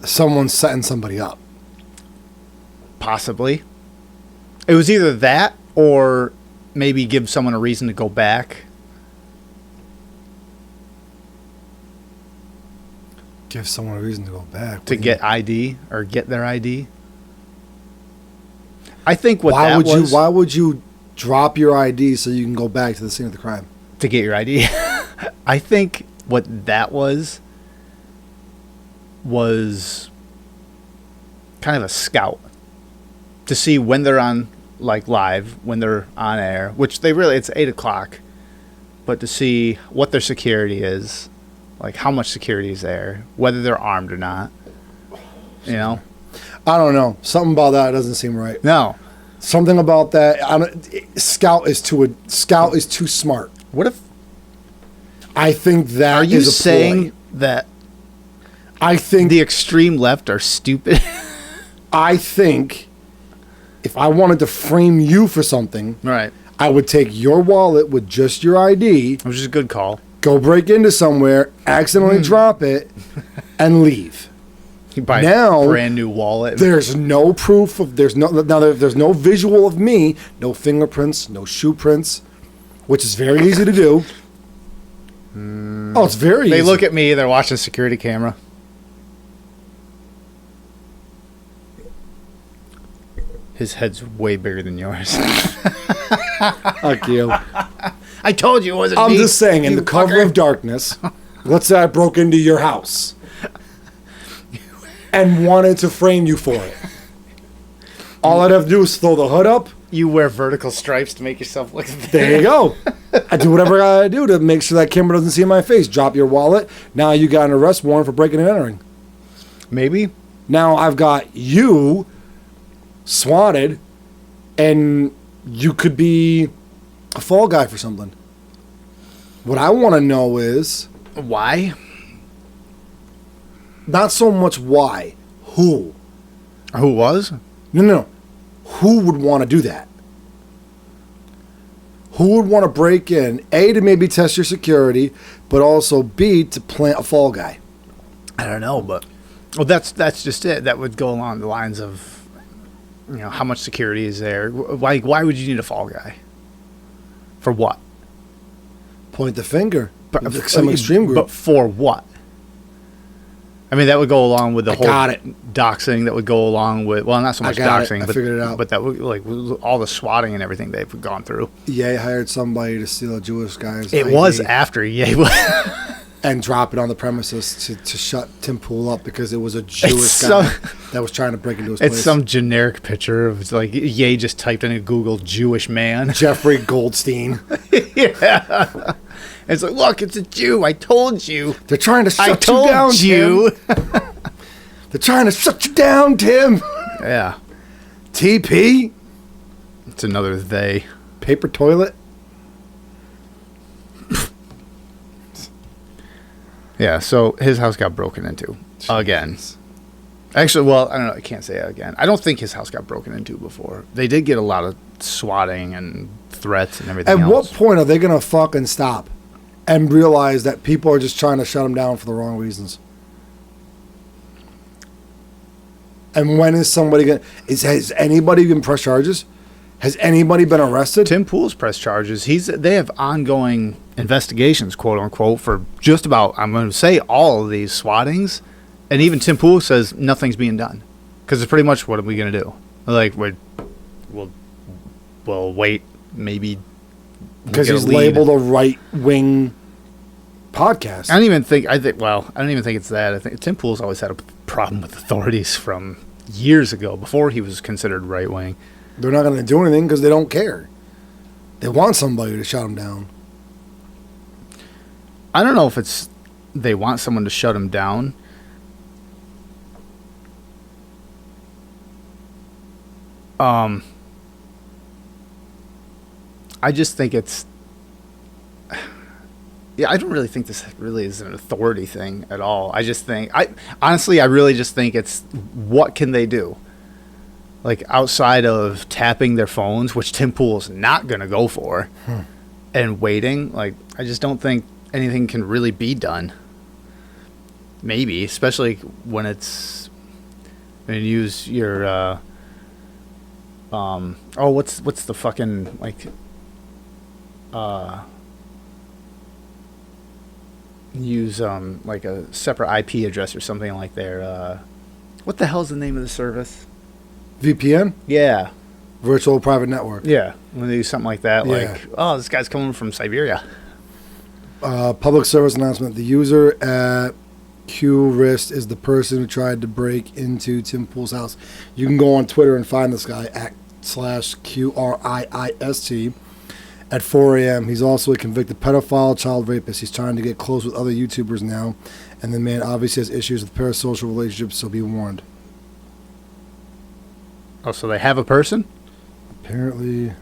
Someone's setting somebody up. Possibly. It was either that or maybe give someone a reason to go back. Give someone a reason to go back. To get ID or get their ID. I think what why that would was... Why would you drop your ID so you can go back to the scene of the crime? To get your ID. I think what that was kind of a scout. To see when they're on, like, live, when they're on air, which they really, it's 8 o'clock, but to see what their security is, like how much security is there, whether they're armed or not, you know? I don't know. Something about that doesn't seem right. No. Something about that. Scout is too smart. What if... I think that Are you is a saying ploy. that I think the extreme left are stupid? I think if I wanted to frame you for something, Right. I would take your wallet with just your ID, Which is a good call. go break into somewhere, accidentally drop it, and leave. You buy Now, a brand new wallet. There's no proof of there's no visual of me, no fingerprints, no shoe prints, which is very easy to do. Oh, it's very easy. They look at me, they're watching security camera. His head's way bigger than yours. Fuck you. I told you it wasn't I'm me. just saying, in you the cover fucker. of darkness, let's say I broke into your house and wanted to frame you for it. All I'd have to do is throw the hood up. You wear vertical stripes to make yourself look There you go. I do whatever I gotta do to make sure that camera doesn't see my face. Drop your wallet. Now you got an arrest warrant for breaking and entering. Maybe. Now I've got you swatted, and you could be a fall guy for something. What I want to know is Why? not so much why, who. Who was? No. Who would want to do that? Who would want to break in, A, to maybe test your security, but also B, to plant a fall guy? I don't know, but well, that's just it. That would go along the lines of, how much security is there? Why would you need a fall guy? For what? Point the finger. Some extreme group. But for what? I mean, that would go along with the whole got it. doxing. That would go along with, well, not so much got it. doxing, I but figured it out. But that would all the swatting and everything they've gone through. Ye hired somebody to steal a Jewish guy's It ID was after Ye. and drop it on the premises to shut Tim Pool up because it was a Jewish guy that was trying to break into his place. It's some generic picture of like Ye just typed in Google Jewish man. Jeffrey Goldstein. Yeah. It's like, look, it's a Jew. I told you. They're trying to shut I told you down, you. Tim. They're trying to shut you down, Tim. Yeah. TP. It's another they. Paper toilet. Yeah, so his house got broken into again. Actually, well, I don't know. I can't say again. I don't think his house got broken into before. They did get a lot of swatting and threats and everything At else. what point are they going to fucking stop and realize that people are just trying to shut them down for the wrong reasons? And when is somebody going to... Has anybody been pressed charges? Has anybody been arrested? Tim Pool's press charges. They have ongoing investigations, quote unquote, for just about, I'm going to say, all of these swattings. And even Tim Pool says nothing's being done because it's pretty much, what are we going to do? Like we'll wait, maybe because he's labeled a right wing podcast. I don't even think it's that. I think Tim Pool's always had a problem with authorities from years ago, before he was considered right wing. They're not going to do anything because they don't care. They want somebody to shut him down. I don't know if it's they want someone to shut him down. I just think it's... Yeah, I don't really think this really is an authority thing at all. I just think... Honestly, I really just think it's what can they do? Like, outside of tapping their phones, which Tim Pool's not going to go for, and waiting, like, I just don't think anything can really be done. Maybe, especially when it's... When you use your... what's the fucking, like... use like a separate IP address or something like their what the hell's the name of the service? VPN? Yeah. Virtual private network. Yeah. When they do something like that, Yeah. like, oh, this guy's coming from Siberia. Public service announcement. The user at QRist is the person who tried to break into Tim Pool's house. You can go on Twitter and find this guy at /QRIIST. At 4 a.m., he's also a convicted pedophile, child rapist. He's trying to get close with other YouTubers now, and the man obviously has issues with parasocial relationships, so be warned. Oh, so they have a person? Apparently.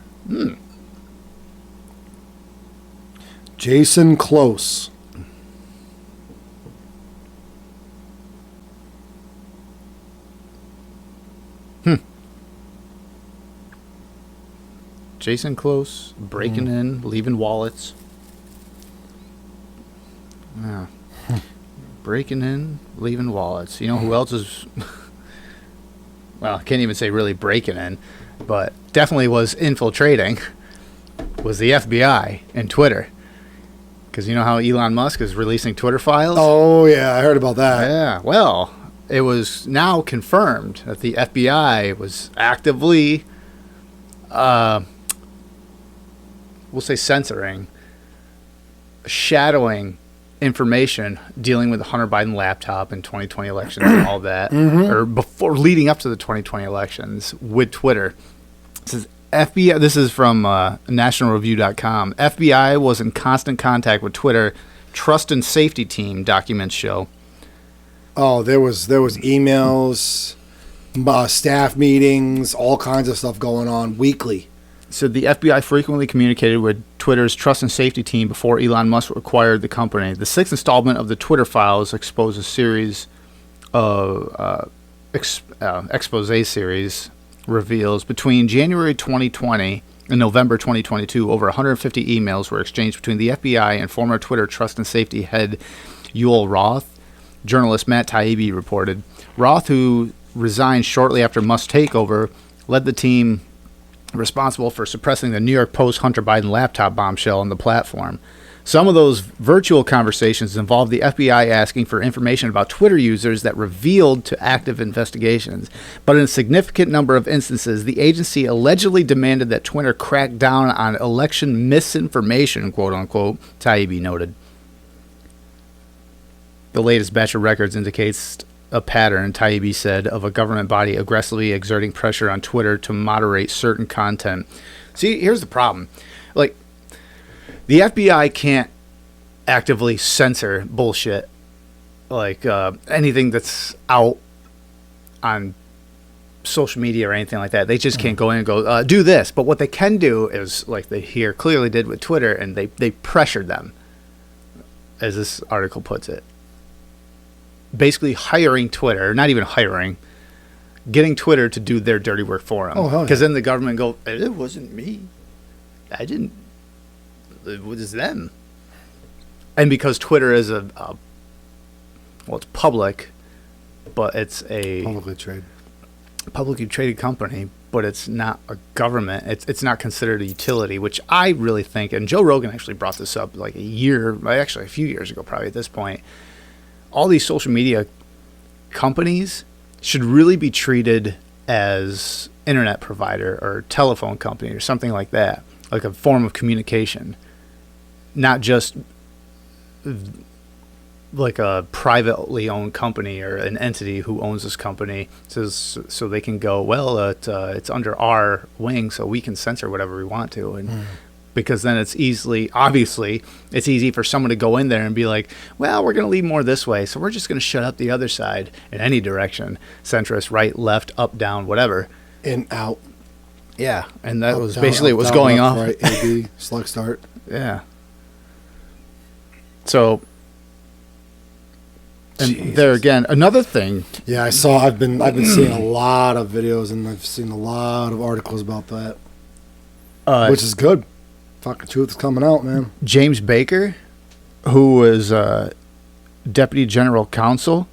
Jason Close. Jason Close, breaking in, leaving wallets. Yeah. Breaking in, leaving wallets. You know who else is... Well, I can't even say really breaking in, but definitely was infiltrating, was the FBI and Twitter. Because you know how Elon Musk is releasing Twitter files? Oh, yeah, I heard about that. Yeah, well, it was now confirmed that the FBI was actively... we'll say censoring, shadowing information dealing with the Hunter Biden laptop and 2020 elections and all that, or before leading up to the 2020 elections with Twitter. It says FBI. This is from nationalreview.com. FBI was in constant contact with Twitter. Trust and safety team documents show. Oh, there was emails, staff meetings, all kinds of stuff going on weekly. So the FBI frequently communicated with Twitter's trust and safety team before Elon Musk acquired the company. The sixth installment of the Twitter files expose a series of expose series reveals between January 2020 and November 2022, over 150 emails were exchanged between the FBI and former Twitter trust and safety head Yoel Roth. Journalist Matt Taibbi reported. Roth, who resigned shortly after Musk's takeover, led the team responsible for suppressing the New York Post Hunter Biden laptop bombshell on the platform. Some of those virtual conversations involved the FBI asking for information about Twitter users that revealed to active investigations. But in a significant number of instances, the agency allegedly demanded that Twitter crack down on election misinformation, quote unquote, Taibbi noted. The latest batch of records indicates a pattern, Taibbi said, of a government body aggressively exerting pressure on Twitter to moderate certain content. See, here's the problem. Like, the FBI can't actively censor bullshit, like anything that's out on social media or anything like that. They just can't go in and go, do this. But what they can do is, like they here clearly did with Twitter, and they pressured them, as this article puts it. Basically hiring Twitter, not even hiring, getting Twitter to do their dirty work for them. Because then the government go, it wasn't me. I didn't. It was them. And because Twitter is well, it's public, but it's a publicly traded company, but it's not a government. It's not considered a utility, which I really think, and Joe Rogan actually brought this up like a few years ago, probably at this point. All these social media companies should really be treated as internet provider or telephone company or something like that, like a form of communication, not just like a privately owned company or an entity who owns this company so they can go, well, it's under our wing, so we can censor whatever we want to. And because then it's easy for someone to go in there and be like, well, we're going to lean more this way, so we're just going to shut up the other side in any direction, centrist, right, left, up, down, whatever. In, out. Yeah, and that was basically what was going on. Right, A, B, select start. Yeah. So, and Jesus. there again, another thing. Yeah, I've been seeing a lot of videos, and I've seen a lot of articles about that, which is good. Fucking truth is coming out, man. James Baker, who was deputy general counsel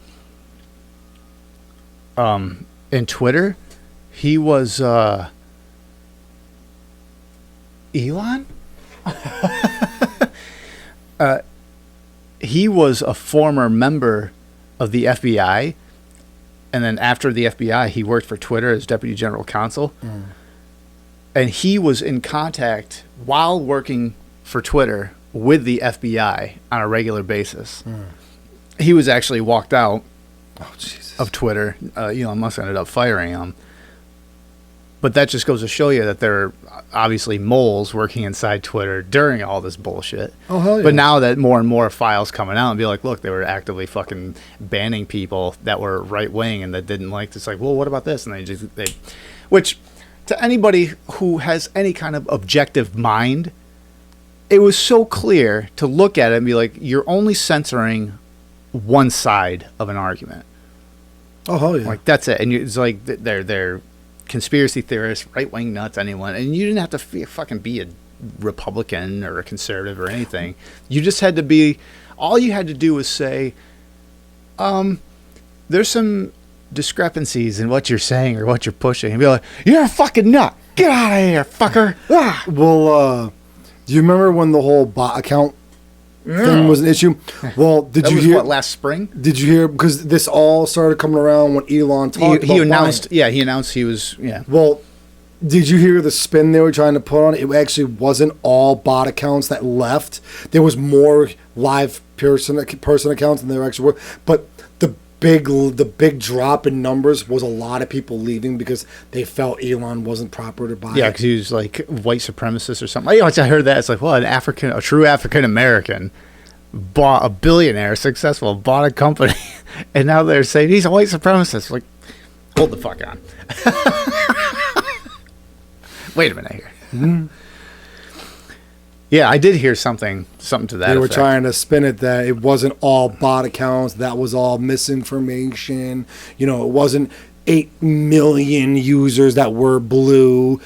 in Twitter, he was Elon? He was a former member of the FBI, and then after the FBI, he worked for Twitter as deputy general counsel. And he was in contact while working for Twitter with the FBI on a regular basis. He was actually walked out of Twitter. Elon Musk ended up firing him. But that just goes to show you that there are obviously moles working inside Twitter during all this bullshit. Oh, hell yeah. But now that more and more files coming out and be like, look, they were actively fucking banning people that were right wing and that didn't like this. Like, well, what about this? And which to anybody who has any kind of objective mind, it was so clear to look at it and be like, you're only censoring one side of an argument. Oh, hell yeah. Like, that's it. And it's like, they're conspiracy theorists, right-wing nuts, anyone. And you didn't have to fucking be a Republican or a conservative or anything. You just had to be, all you had to do was say, there's some discrepancies in what you're saying or what you're pushing. And be like, you're a fucking nut. Get out of here, fucker. Ah. Well, do you remember when the whole bot account thing was an issue? Well, did you hear what, last spring? Did you hear, because this all started coming around when Elon talked about he announced he was Well, did you hear the spin they were trying to put on it? It actually wasn't all bot accounts that left. There was more live person accounts than there actually were. But the big drop in numbers was a lot of people leaving because they felt Elon wasn't proper to buy. Yeah, because he was like white supremacist or something. I heard that. It's like, well, a true African American bought a billionaire, successful, bought a company, and now they're saying he's a white supremacist. Like, hold the fuck on. Wait a minute here. Yeah, I did hear something to that. They were effect. trying to spin it that it wasn't all bot accounts. That was all misinformation. It wasn't 8 million users that were blue.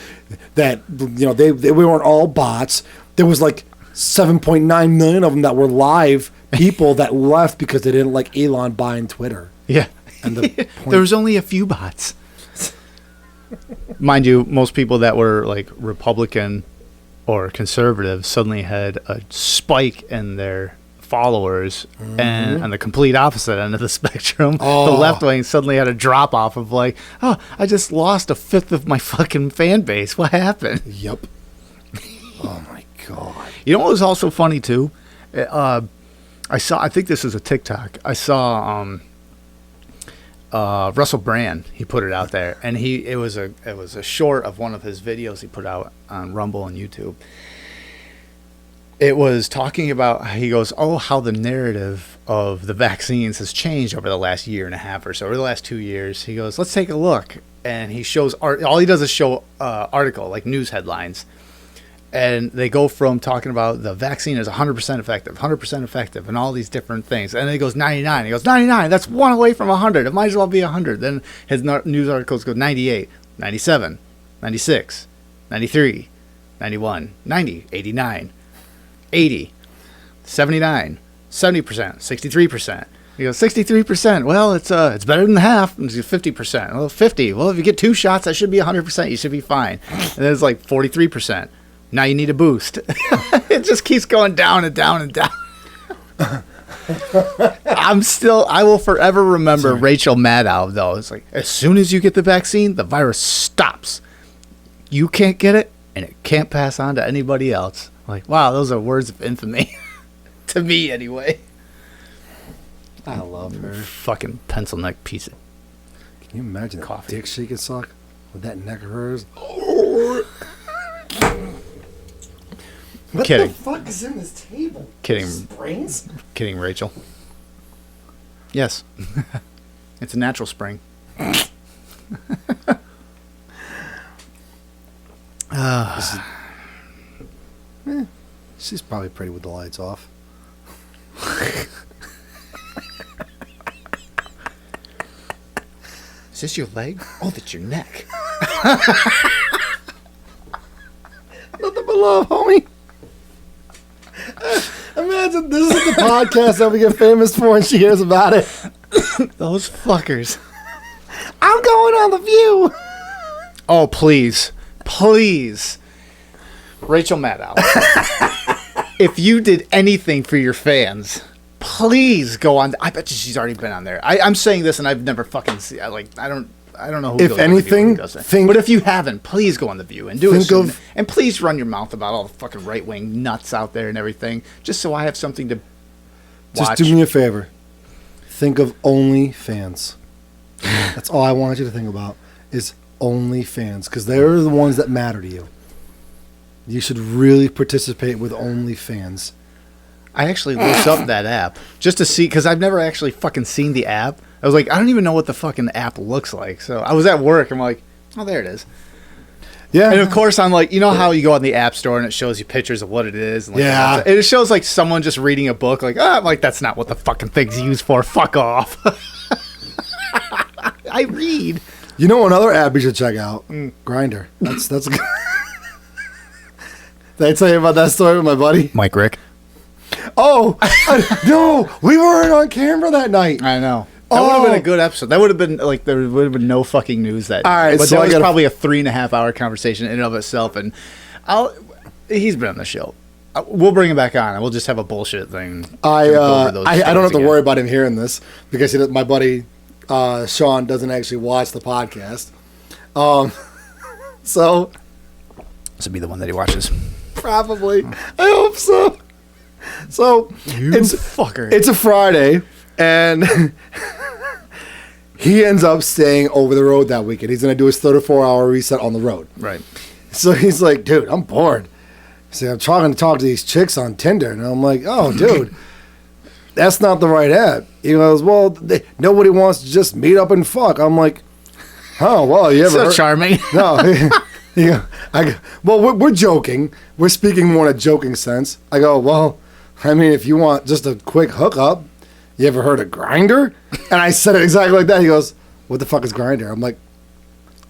That they weren't all bots. There was like 7.9 million of them that were live people that left because they didn't like Elon buying Twitter. Yeah, And there was only a few bots. Mind you, most people that were like Republican or conservative suddenly had a spike in their followers, and on the complete opposite end of the spectrum, the left wing suddenly had a drop off of like, oh, I just lost a fifth of my fucking fan base. What happened? Yep. Oh my god. You know what was also funny too? I think this is a TikTok. I saw Russell Brand. He put it out there, and it was a short of one of his videos he put out on Rumble and YouTube. It was talking about, he goes, how the narrative of the vaccines has changed over the last year and a half or so, or the last 2 years. He goes, let's take a look. And he shows, all he does is show article, like news headlines. And they go from talking about the vaccine is 100% effective, and all these different things. And then he goes 99. He goes, 99, that's one away from 100. It might as well be 100. Then his news articles go 98, 97, 96, 93, 91, 90, 89. 80, 79, 70%, 63%. He goes, 63%. Well, it's better than half. And 50%. Well, 50. Well, if you get 2 shots, that should be 100%. You should be fine. And then it's like 43%. Now you need a boost. It just keeps going down and down and down. I will forever remember Rachel Maddow, though. It's like, as soon as you get the vaccine, the virus stops. You can't get it, and it can't pass on to anybody else. Like, wow, those are words of infamy. To me, anyway. I love her. Fucking pencil neck piece of Can you imagine coffee. The dick she could suck with that neck of hers? What Kidding. the fuck is in this table? Kidding. Springs? Kidding, Rachel. Yes. It's a natural spring. She's probably pretty with the lights off. Is this your leg? Oh, that's your neck. Nothing but love, homie. Imagine this is the podcast that we get famous for and she hears about it. Those fuckers. I'm going on The View. Oh, please. Please. Rachel Maddow. If you did anything for your fans, please go on. I bet you she's already been on there. I'm saying this and I've never fucking seen. I don't know who. If goes on The View anything, and does it. But if you haven't, please go on The View and do it soon. And please run your mouth about all the fucking right wing nuts out there and everything, just so I have something to watch. Just do me a favor. Think of OnlyFans. That's all I want you to think about is OnlyFans, because they're the ones that matter to you. You should really participate with OnlyFans. I actually looked up that app just to see, because I've never actually fucking seen the app. I was like, I don't even know what the fucking app looks like. So I was at work. I'm like, oh, there it is. Yeah. And of course, I'm like, you know how you go on the app store and it shows you pictures of what it is? And like, Yeah. and it shows like someone just reading a book. Like, I'm like, that's not what the fucking thing's used for. Fuck off. I read. You know another app you should check out? Grindr. That's good. Did I tell you about that story with my buddy? Mike Rick. Oh, no. We weren't on camera that night. I know. That would have been a good episode. That would have been like, there would have been no fucking news that. All right, but so that was probably a 3.5 hour conversation in and of itself. And he's been on the show. We'll bring him back on, and we'll just have a bullshit thing. I don't have to worry about him hearing this because my buddy Sean doesn't actually watch the podcast. So This would be the one that he watches. probably, I hope so. So it's fucker. It's a Friday, and he ends up staying over the road that weekend. He's gonna do his 34-hour reset on the road. Right. So he's like, dude, I'm bored. See, I'm trying to talk to these chicks on Tinder, and I'm like, oh, dude, that's not the right app. He goes, well, nobody wants to just meet up and fuck. I'm like, oh, well, you ever? So charming. No. Yeah, well, we're joking. We're speaking more in a joking sense. I go, well, I mean, if you want just a quick hookup, you ever heard of Grinder? And I said it exactly like that. He goes, what the fuck is Grinder? I'm like,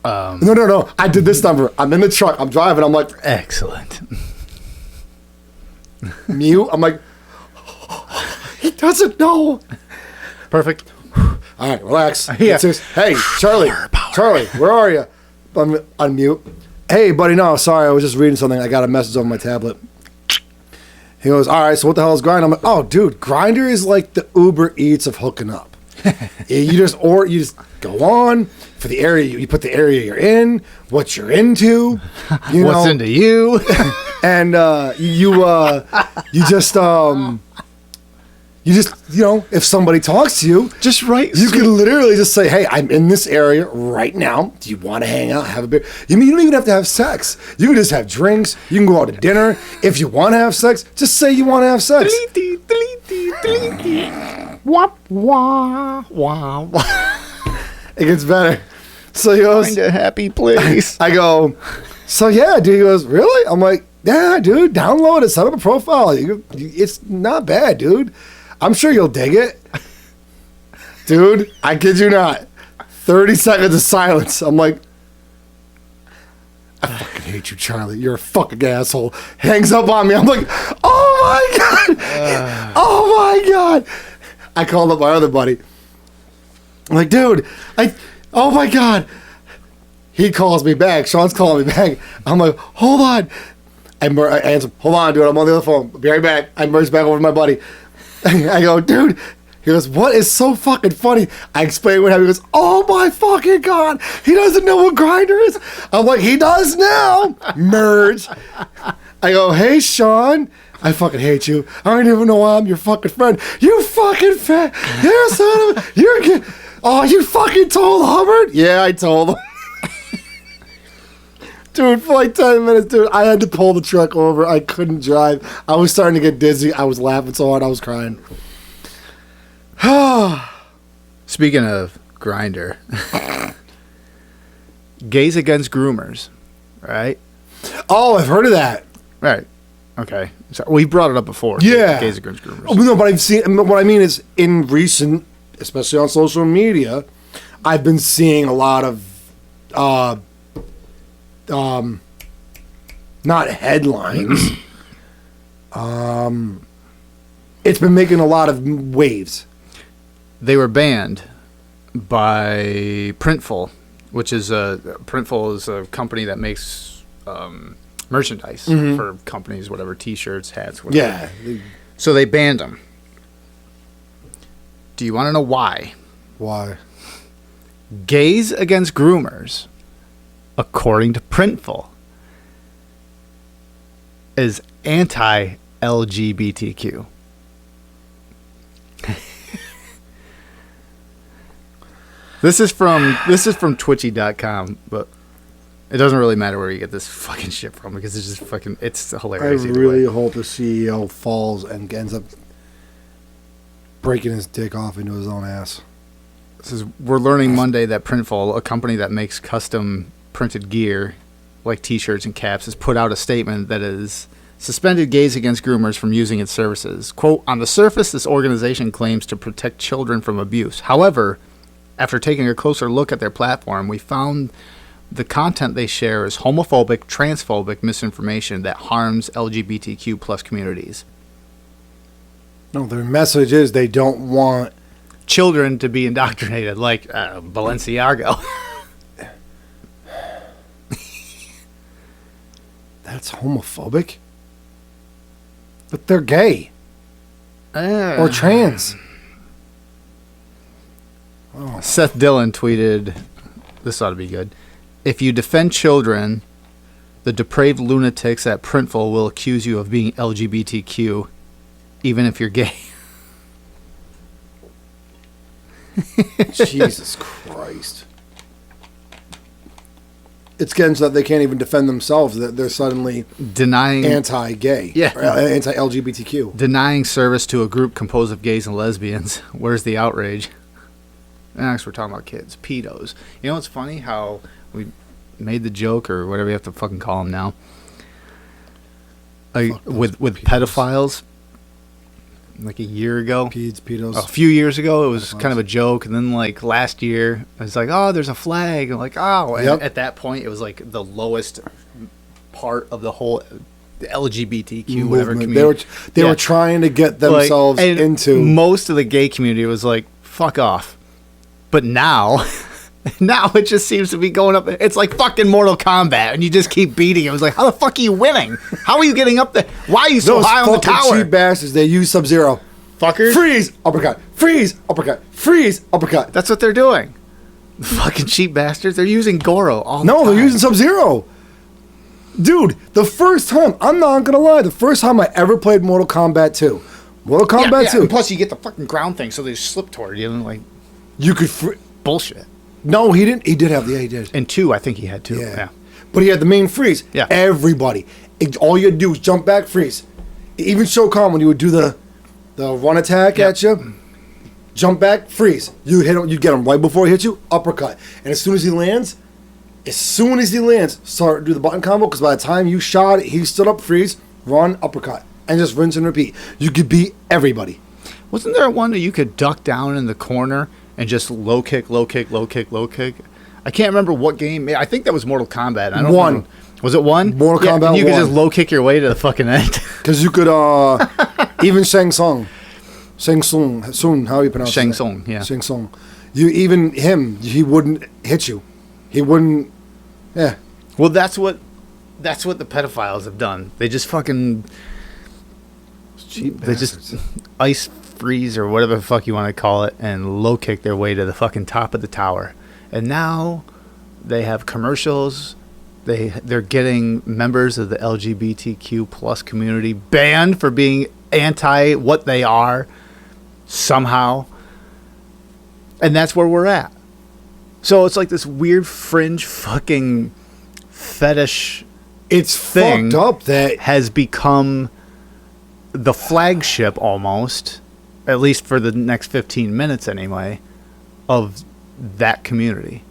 no. I did this number. I'm in the truck. I'm driving. I'm like, excellent. Mute. I'm like, he doesn't know. Perfect. All right, relax. Yeah. Hey, Charlie, where are you? I'm unmute. Hey, buddy, no, sorry, I was just reading something. I got a message on my tablet. He goes, all right, so what the hell is Grindr? I'm like, oh, dude, Grindr is like the Uber Eats of hooking up. you just go on for the area. You put the area you're in, what you're into, what's into you, and you just if somebody talks to you, just right. You can literally just say, hey, I'm in this area right now. Do you want to hang out, have a beer? You don't even have to have sex. You can just have drinks. You can go out to dinner. If you want to have sex, just say you want to have sex. It gets better. So he goes, find a happy place. I go, so yeah, dude. He goes, really? I'm like, yeah, dude, download it, set up a profile. It's not bad, dude. I'm sure you'll dig it. Dude, I kid you not. 30 seconds of silence. I'm like, I fucking hate you, Charlie. You're a fucking asshole. Hangs up on me. I'm like, oh my God. Oh my God. I called up my other buddy. I'm like, dude, oh my God. He calls me back. Sean's calling me back. I'm like, hold on. I answer, hold on, dude. I'm on the other phone. I'll be right back. I merge back over to my buddy. I go, dude. He goes, what is so fucking funny? I explain what happened. He goes, oh my fucking God. He doesn't know what Grindr is. I'm like, he does now. Merge. I go, hey, Sean. I fucking hate you. I don't even know why I'm your fucking friend. You fucking fat. You're son of a. Oh, you fucking told Hubbard? Yeah, I told him. Dude, for like 10 minutes, dude, I had to pull the truck over. I couldn't drive. I was starting to get dizzy. I was laughing so hard I was crying. Speaking of Grindr, gays against groomers, right? Oh, I've heard of that. Right. Okay. So we brought it up before. Yeah. Gays against groomers. Oh, no, but I've seen. What I mean is, in recent, especially on social media, I've been seeing a lot of, not headlines. It's been making a lot of waves. They were banned by Printful, which is Printful is a company that makes merchandise for companies, whatever, T-shirts, hats, whatever. Yeah. So they banned them. Do you want to know why? Why? Gays against groomers, according to Printful, is anti-LGBTQ. This is from Twitchy.com, but it doesn't really matter where you get this fucking shit from because it's just fucking, it's hilarious. I really hope the CEO falls and ends up breaking his dick off into his own ass. We're learning Monday that Printful, a company that makes custom printed gear like T-shirts and caps, has put out a statement that is suspended gays against groomers from using its services. Quote, on the surface, this organization claims to protect children from abuse. However, after taking a closer look at their platform, we found the content they share is homophobic, transphobic misinformation that harms LGBTQ plus communities. No, their message is they don't want children to be indoctrinated like Balenciaga. That's homophobic? But they're gay. Or trans. Oh. Seth Dillon tweeted, this ought to be good. If you defend children, the depraved lunatics at Printful will accuse you of being LGBTQ, even if you're gay. Jesus Christ. It's getting so that they can't even defend themselves, that they're suddenly denying anti-gay, yeah, or anti-LGBTQ. Denying service to a group composed of gays and lesbians. Where's the outrage? Next, we're talking about kids, pedos. You know what's funny? How made the joke or whatever you have to fucking call them now. Fuck With those pedophiles, like a year ago, pedos. a few years ago, it was Pedophiles. kind of a joke, and then like last year, it was like, oh, there's a flag, and like, oh, and Yep. at that point, it was like the lowest part of the whole LGBTQ whatever movement. community. They Yeah. were trying to get themselves and into. most of the gay community was like, fuck off. But now it just seems to be going up. It's like fucking Mortal Kombat, and you just keep beating it. It was like, how the fuck are you winning? How are you getting up there? Why are you so Those high on the fucking tower? cheap bastards. They use Sub-Zero. Fuckers. Freeze, uppercut. Freeze, uppercut. Freeze, uppercut. That's what they're doing. The fucking cheap bastards. They're using Goro all the No, time. they're using Sub-Zero. Dude, the first time, I'm not going to lie, the first time I ever played Mortal Kombat 2. Mortal Kombat 2. And plus, you get the fucking ground thing, so they slip toward you. And like, You could... bullshit. No, he didn't. He did have the... Yeah, he did. And 2, I think he had 2. Yeah. Yeah. But he had the main freeze. Yeah. Everybody. All you had to do was jump back, freeze. Even Shokan, when you would do the run attack Yep. at you, jump back, freeze. You hit him, you get him right before he hits you, uppercut. And as soon as he lands, start do the button combo, because by the time you shot it, he stood up, freeze, run, uppercut. And just rinse and repeat. You could beat everybody. Wasn't there one that you could duck down in the corner and just low kick, low kick, low kick, low kick? I can't remember what game. I think that was Mortal Kombat. I don't One. know. Was it 1? Mortal Kombat and you could 1. just low kick your way to the fucking end. Because you could, even Shang Tsung, how you pronounce Shang it? Tsung, yeah. Shang Tsung. He wouldn't hit you. He wouldn't, yeah. Well, that's what the pedophiles have done. They just fucking Cheap they just ice freeze or whatever the fuck you want to call it and low kick their way to the fucking top of the tower. And now they have commercials. They're getting members of the LGBTQ plus community banned for being anti what they are somehow. And that's where we're at. So it's like this weird fringe fucking fetish It's thing fucked up that has become the flagship almost, at least for the next 15 minutes anyway, of that community.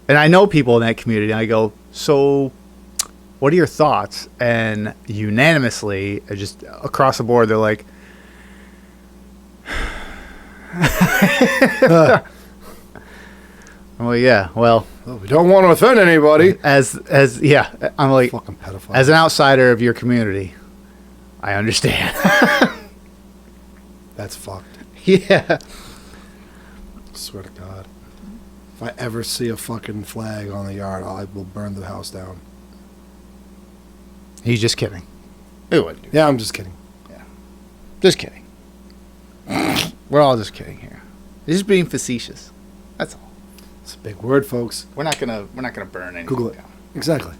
And I know people in that community, and I go, so what are your thoughts? And unanimously, just across the board, they're like, I'm like, yeah, well, we don't want to offend anybody. I'm like, Fucking pedophile. as an outsider of your community, I understand. That's fucked. Yeah. Swear to God. If I ever see a fucking flag on the yard, I will burn the house down. He's just kidding. It wouldn't do. Yeah, I'm just kidding. Just kidding. We're all just kidding here. He's just being facetious. That's all. It's a big word, folks. We're not gonna burn anything Google it. down. Exactly.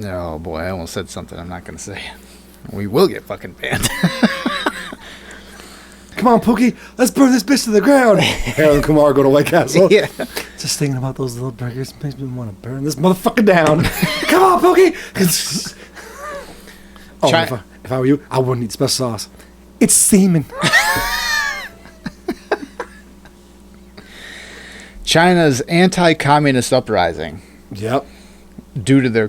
Oh boy, I almost said something I'm not gonna say. We will get fucking banned. Come on, Pookie. Let's burn this bitch to the ground. Harold and Kumar go to White Castle. Yeah. Just thinking about those little burgers makes me want to burn this motherfucker down. Come on, Pookie. Oh, Chi- if I were you, I wouldn't eat special sauce. It's semen. China's anti-communist uprising Yep. due to their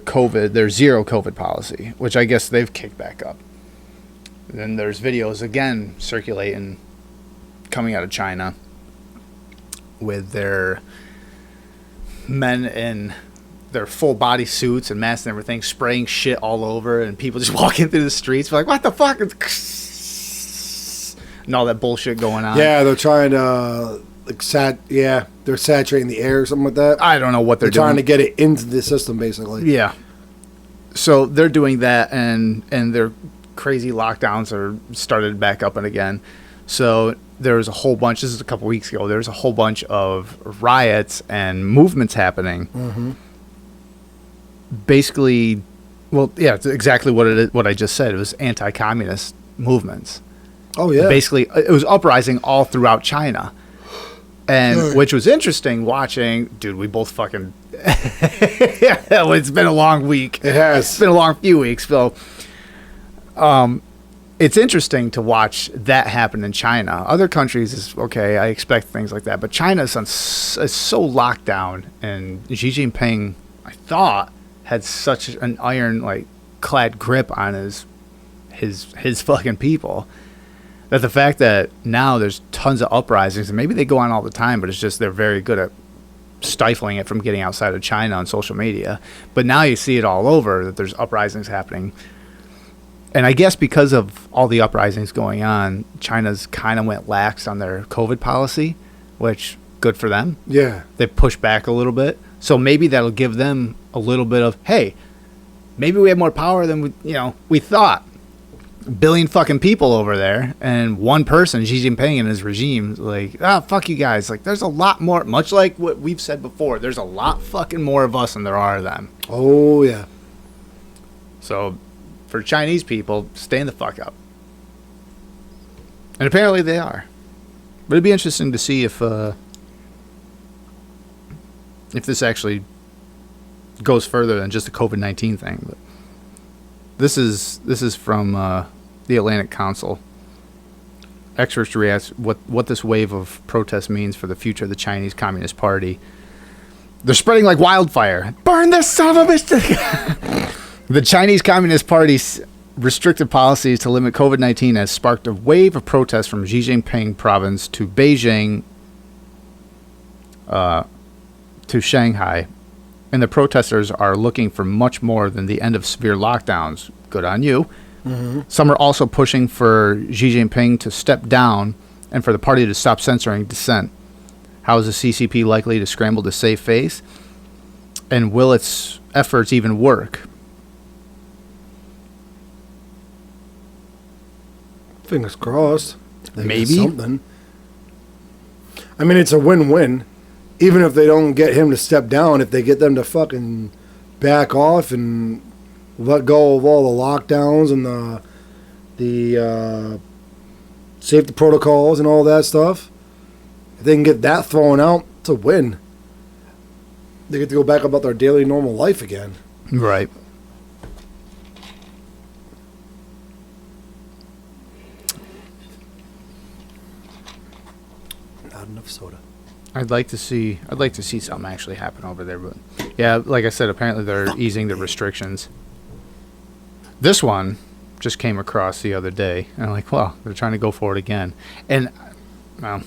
zero COVID policy, which I guess they've kicked back up. And then there's videos again circulating, coming out of China, with their men in their full body suits and masks and everything, spraying shit all over, and people just walking through the streets like, what the fuck? And all that bullshit going on. Yeah, they're trying to they're saturating the air or something like that. I don't know what they're doing. Trying to get it into the system, basically. Yeah. So they're doing that, and their crazy lockdowns are started back up and again. So there was a whole bunch. This is a couple weeks ago. There was a whole bunch of riots and movements happening. Mm-hmm. Basically, well, yeah, it's exactly what it is. What I just said. It was anti-communist movements. Oh yeah. Basically, it was uprising all throughout China. And which was interesting watching, dude, we both fucking, it's been a long week. It has. It's been a long few weeks, so, it's interesting to watch that happen in China. Other countries is okay. I expect things like that, but China is so locked down, and Xi Jinping, I thought, had such an iron like clad grip on his fucking people that the fact that now there's tons of uprisings, and maybe they go on all the time, but it's just they're very good at stifling it from getting outside of China on social media. But now you see it all over that there's uprisings happening. And I guess because of all the uprisings going on, China's kind of went lax on their COVID policy, which good for them. Yeah. They pushed back a little bit. So maybe that'll give them a little bit of, hey, maybe we have more power than we thought. A billion fucking people over there, and one person, Xi Jinping and his regime, like, fuck you guys. Like, there's a lot more, much like what we've said before, there's a lot fucking more of us than there are of them. Oh, yeah. So for Chinese people, stand the fuck up. And apparently they are. But it'd be interesting to see if this actually goes further than just the COVID-19 thing. But this is from the Atlantic Council. Experts react what this wave of protest means for the future of the Chinese Communist Party. They're spreading like wildfire. Burn this son of a bitch! The Chinese Communist Party's restrictive policies to limit COVID-19 has sparked a wave of protests from Xi Jinping province to Beijing to Shanghai. And the protesters are looking for much more than the end of severe lockdowns. Good on you. Mm-hmm. Some are also pushing for Xi Jinping to step down and for the party to stop censoring dissent. How is the CCP likely to scramble to save face? And will its efforts even work? Fingers crossed. Maybe. Something. I mean, it's a win-win. Even if they don't get him to step down, if they get them to fucking back off and let go of all the lockdowns and the safety protocols and all that stuff, if they can get that thrown out, it's a win. They get to go back about their daily normal life again. Right. Not enough soda. I'd like to see something actually happen over there, but yeah, like I said, apparently they're easing the restrictions. This one just came across the other day, and I'm like, well, they're trying to go for it again. And well,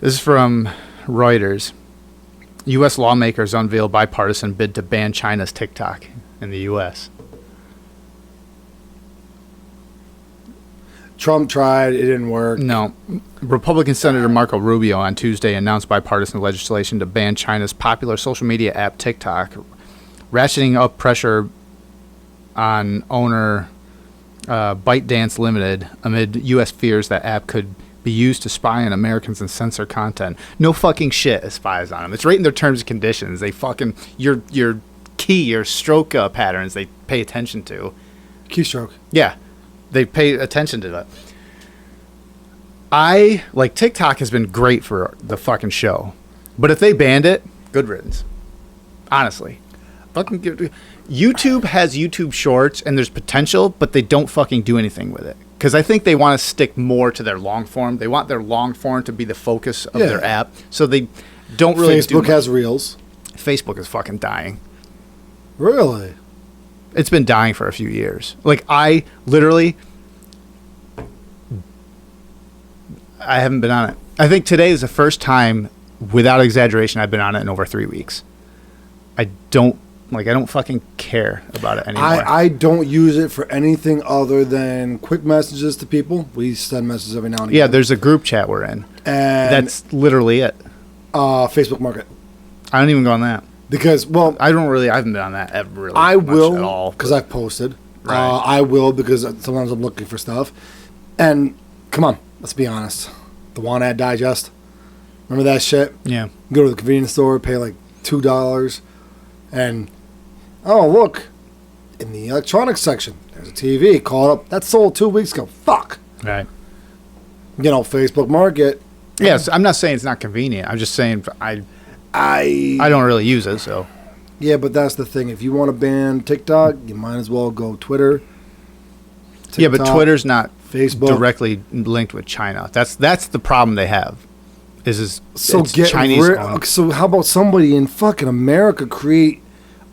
this is from Reuters. U.S. lawmakers unveil bipartisan bid to ban China's TikTok in the U.S. Trump tried, it didn't work. No. Republican Senator Marco Rubio on Tuesday announced bipartisan legislation to ban China's popular social media app TikTok, ratcheting up pressure on owner ByteDance Limited amid U.S. fears that app could be used to spy on Americans and censor content. No fucking shit it spies on them. It's right in their terms and conditions. They fucking, your stroke patterns they pay attention to. Keystroke. Yeah. They pay attention to that. TikTok has been great for the fucking show. But if they banned it, good riddance. Honestly. Fucking YouTube has YouTube Shorts, and there's potential, but they don't fucking do anything with it. Because I think they want to stick more to their long form. They want their long form to be the focus of their app. So they don't really Facebook has Reels. Facebook is fucking dying. Really? It's been dying for a few years. Like, I haven't been on it. I think today is the first time, without exaggeration, I've been on it in over 3 weeks. I don't fucking care about it anymore. I don't use it for anything other than quick messages to people. We send messages every now and again. Yeah, there's a group chat we're in. And that's literally it. Facebook Market. I don't even go on that. Because, well, I haven't been on that ever really I much will, at all. because I've posted. Right. I will, because sometimes I'm looking for stuff. And, come on, let's be honest. The Want Ad Digest. Remember that shit? Yeah. Go to the convenience store, pay like $2, and, oh, look, in the electronics section, there's a TV. Call it up. That sold 2 weeks ago. Fuck. Right. Facebook Market. Yes, I'm not saying it's not convenient. I'm just saying I don't really use it, so. Yeah, but that's the thing. If you want to ban TikTok, you might as well go Twitter. Yeah, but Twitter's not Facebook directly linked with China. That's the problem they have. It's get Chinese owned. So how about somebody in fucking America create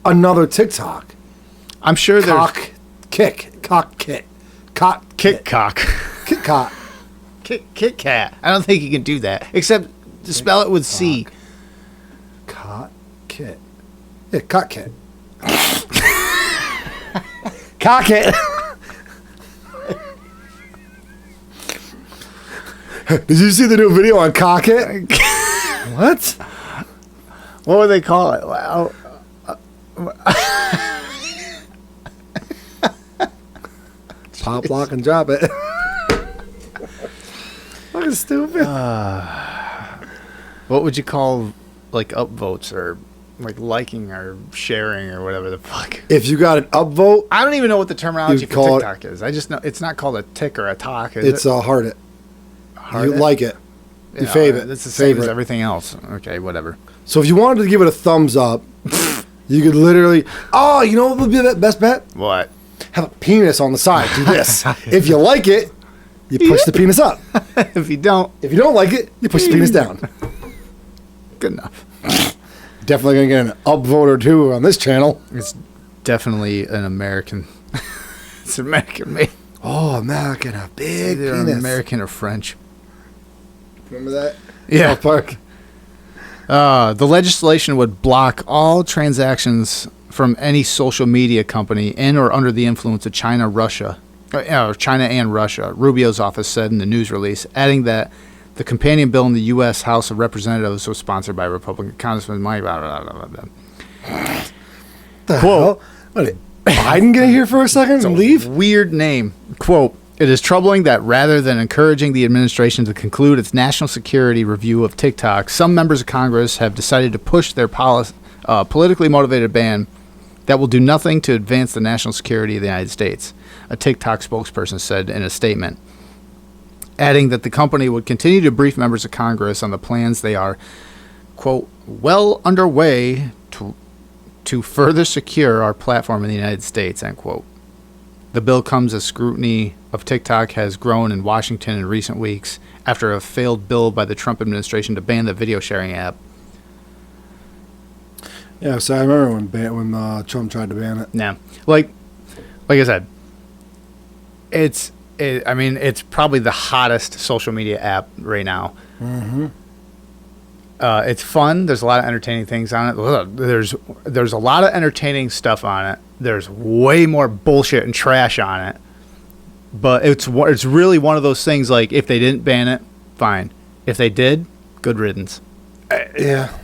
another TikTok? I'm sure there's Kit Cock. Kit Kat. I don't think you can do that except to spell it with C. Kit. Yeah, Cock Kit. Cock it. Did you see the new video on Cock it? What? What would they call it? Wow. Pop, lock, and drop it. Fucking stupid. What would you call like upvotes or like liking or sharing or whatever the fuck? If you got an upvote, I don't even know what the terminology You'd for call TikTok is. I just know it's not called a tick or a talk. it's a heart it. Heart You it? like it. You Yeah, favorite. It's the same favorite. as everything else. Okay, whatever. So if you wanted to give it a thumbs up, you could literally. Oh, you know what would be the best bet? What? Have a penis on the side. Do this. If you like it, you push the penis up. If you don't, If you don't like it, you push the penis down. good enough. Definitely gonna get an upvote or two on this channel. It's definitely an American. It's American made. Oh, American, a big Either penis. American or French. Remember that? Yeah. South Park. The legislation would block all transactions from any social media company in or under the influence of China and Russia. Rubio's office said in the news release, adding that the companion bill in the U.S. House of Representatives was sponsored by Republican Congressman Mike. The Quote. hell? What, did Biden get in here for a second and leave? Weird name. Quote, it is troubling that rather than encouraging the administration to conclude its national security review of TikTok, some members of Congress have decided to push their politically motivated ban that will do nothing to advance the national security of the United States, a TikTok spokesperson said in a statement, adding that the company would continue to brief members of Congress on the plans they are, quote, well underway to further secure our platform in the United States, end quote. The bill comes as scrutiny of TikTok has grown in Washington in recent weeks after a failed bill by the Trump administration to ban the video sharing app. Yeah, so I remember when Trump tried to ban it. Yeah, like I said, it's probably the hottest social media app right now. Mm-hmm. It's fun. There's a lot of entertaining things on it. There's a lot of entertaining stuff on it. There's way more bullshit and trash on it. But it's really one of those things. Like if they didn't ban it, fine. If they did, good riddance. Yeah.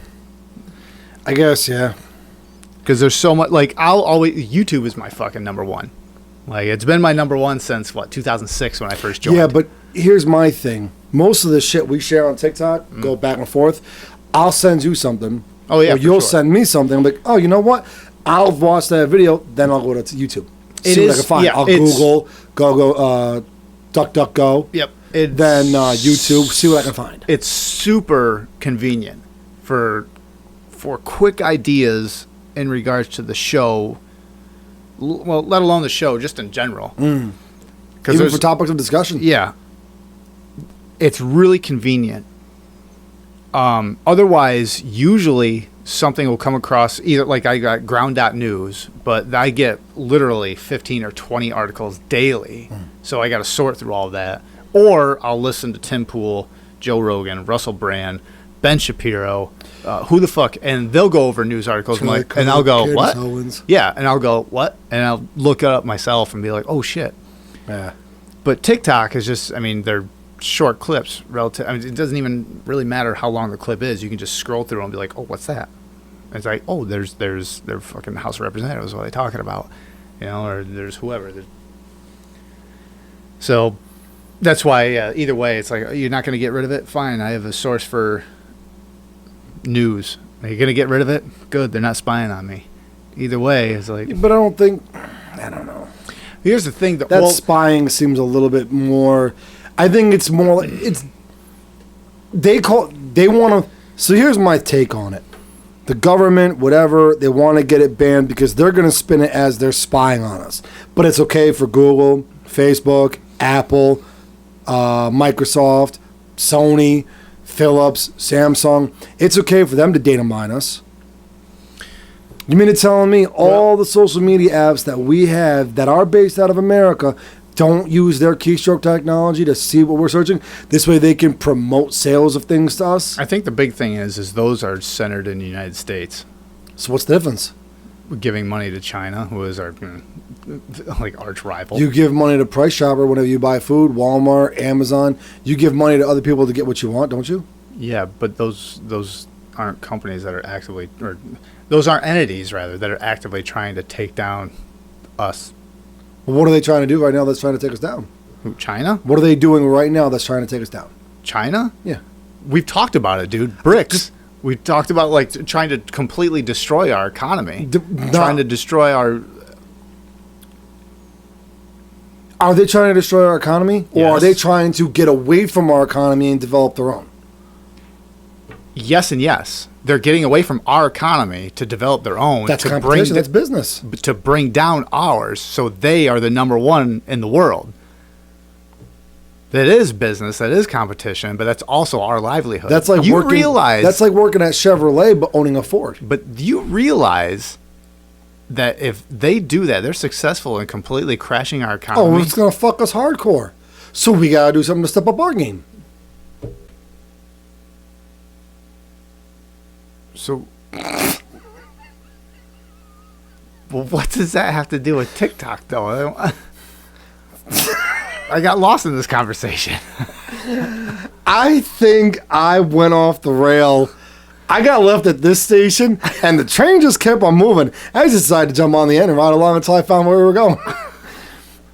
I guess, yeah. Because there's so much. Like YouTube is my fucking number one. Like it's been my number one since 2006 when I first joined. Yeah, but here's my thing. Most of the shit we share on TikTok go back and forth. I'll send you something. Oh yeah, or for you'll sure. send me something. I'm like, oh, you know what? I'll watch that video, then I'll go to YouTube. It See what I is- can find. yeah, I'll it's- Google, DuckDuckGo. Yep. Then YouTube, see what I can find. It's super convenient for quick ideas in regards to the show. Well, let alone the show, just in general. Even there's- for topics of discussion. Yeah. It's really convenient. Otherwise, usually something will come across either like I got ground.news, but I get literally 15 or 20 articles daily. So I got to sort through all of that. Or I'll listen to Tim Pool, Joe Rogan, Russell Brand, Ben Shapiro, who the fuck, and they'll go over news articles and I'll go, what? Owens. Yeah, and I'll go, what? And I'll look it up myself and be like, oh shit. Yeah. But TikTok is just, they're short clips relative. It doesn't even really matter how long the clip is. You can just scroll through and be like, oh, what's that? And it's like, oh, there's their fucking House of Representatives. What are they talking about? Or there's whoever. So that's why either way, it's like, you're not going to get rid of it? Fine. I have a source for news. Are you going to get rid of it? Good. They're not spying on me. Either way, it's like. But I don't know. Here's the thing. That spying seems a little bit more. I think it's more like they want to. So here's my take on it. The government, whatever, they want to get it banned because they're going to spin it as they're spying on us. But it's okay for Google, Facebook, Apple, Microsoft, Sony, Philips, Samsung. It's okay for them to data mine us. You mean to telling me all the social media apps that we have that are based out of America don't use their keystroke technology to see what we're searching? This way they can promote sales of things to us? I think the big thing is those are centered in the United States. So what's the difference? We're giving money to China, who is our like arch rival. You give money to Price Chopper whenever you buy food, Walmart, Amazon. You give money to other people to get what you want, don't you? Yeah, but those aren't companies that are actively, or those aren't entities, rather, that are actively trying to take down us. Well, what are they trying to do right now that's trying to take us down? Who, China? What are they doing right now that's trying to take us down? China? Yeah. We've talked about it, dude. BRICS. We've talked about, like, trying to completely destroy our economy. Trying to destroy our... Are they trying to destroy our economy? Or are they trying to get away from our economy and develop their own? Yes and yes. They're getting away from our economy to develop their own. That's competition. That's business. To bring down ours, so they are the number one in the world. That is business. That is competition. But that's also our livelihood. That's like That's like working at Chevrolet but owning a Ford. But you realize that if they do that, they're successful in completely crashing our economy. Oh, it's gonna fuck us hardcore. So we gotta do something to step up our game. So, well, what does that have to do with TikTok, though? I got lost in this conversation. I think I went off the rail. I got left at this station, and the train just kept on moving. I just decided to jump on the end and ride along until I found where we were going.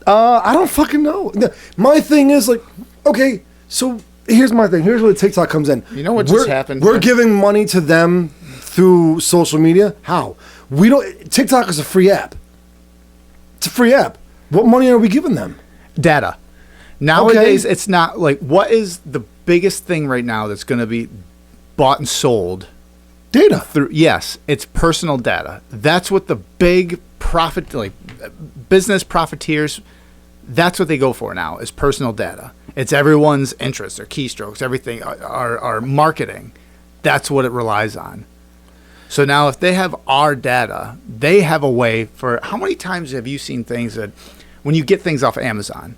I don't fucking know. My thing is, like, okay, so here's my thing. Here's where the TikTok comes in. You know what just happened? We're giving money to them through social media. How? We don't. TikTok is a free app. It's a free app. What money are we giving them? Data. Nowadays, it's not like, what is the biggest thing right now that's going to be bought and sold? Data. Yes, it's personal data. That's what the big profit, like business profiteers, that's what they go for now, is personal data. It's everyone's interests, their keystrokes, everything, our marketing. That's what it relies on. So now if they have our data, they have a way for, how many times have you seen things that, when you get things off Amazon,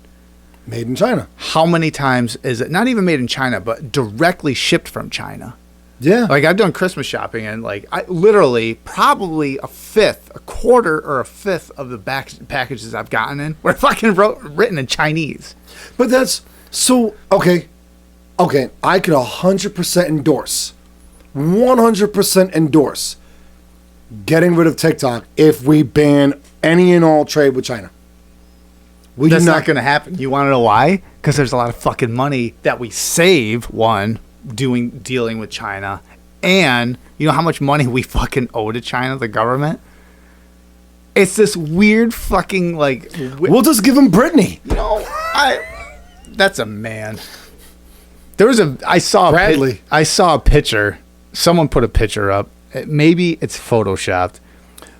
made in China, how many times is it not even made in China, but directly shipped from China? Yeah. Like, I've done Christmas shopping, and like, I literally probably a quarter or a fifth of the packages I've gotten in were fucking written in Chinese. But that's so okay. I could 100% endorse, 100% endorse getting rid of TikTok if we ban any and all trade with China. That's not going to happen. You want to know why? Because there's a lot of fucking money that we save, one, dealing with China, and you know how much money we fucking owe to China, the government? It's this weird fucking, like... We'll just give them Britney. You know, that's a man. I saw Bradley. I saw a picture. Someone put a picture up. Maybe it's photoshopped.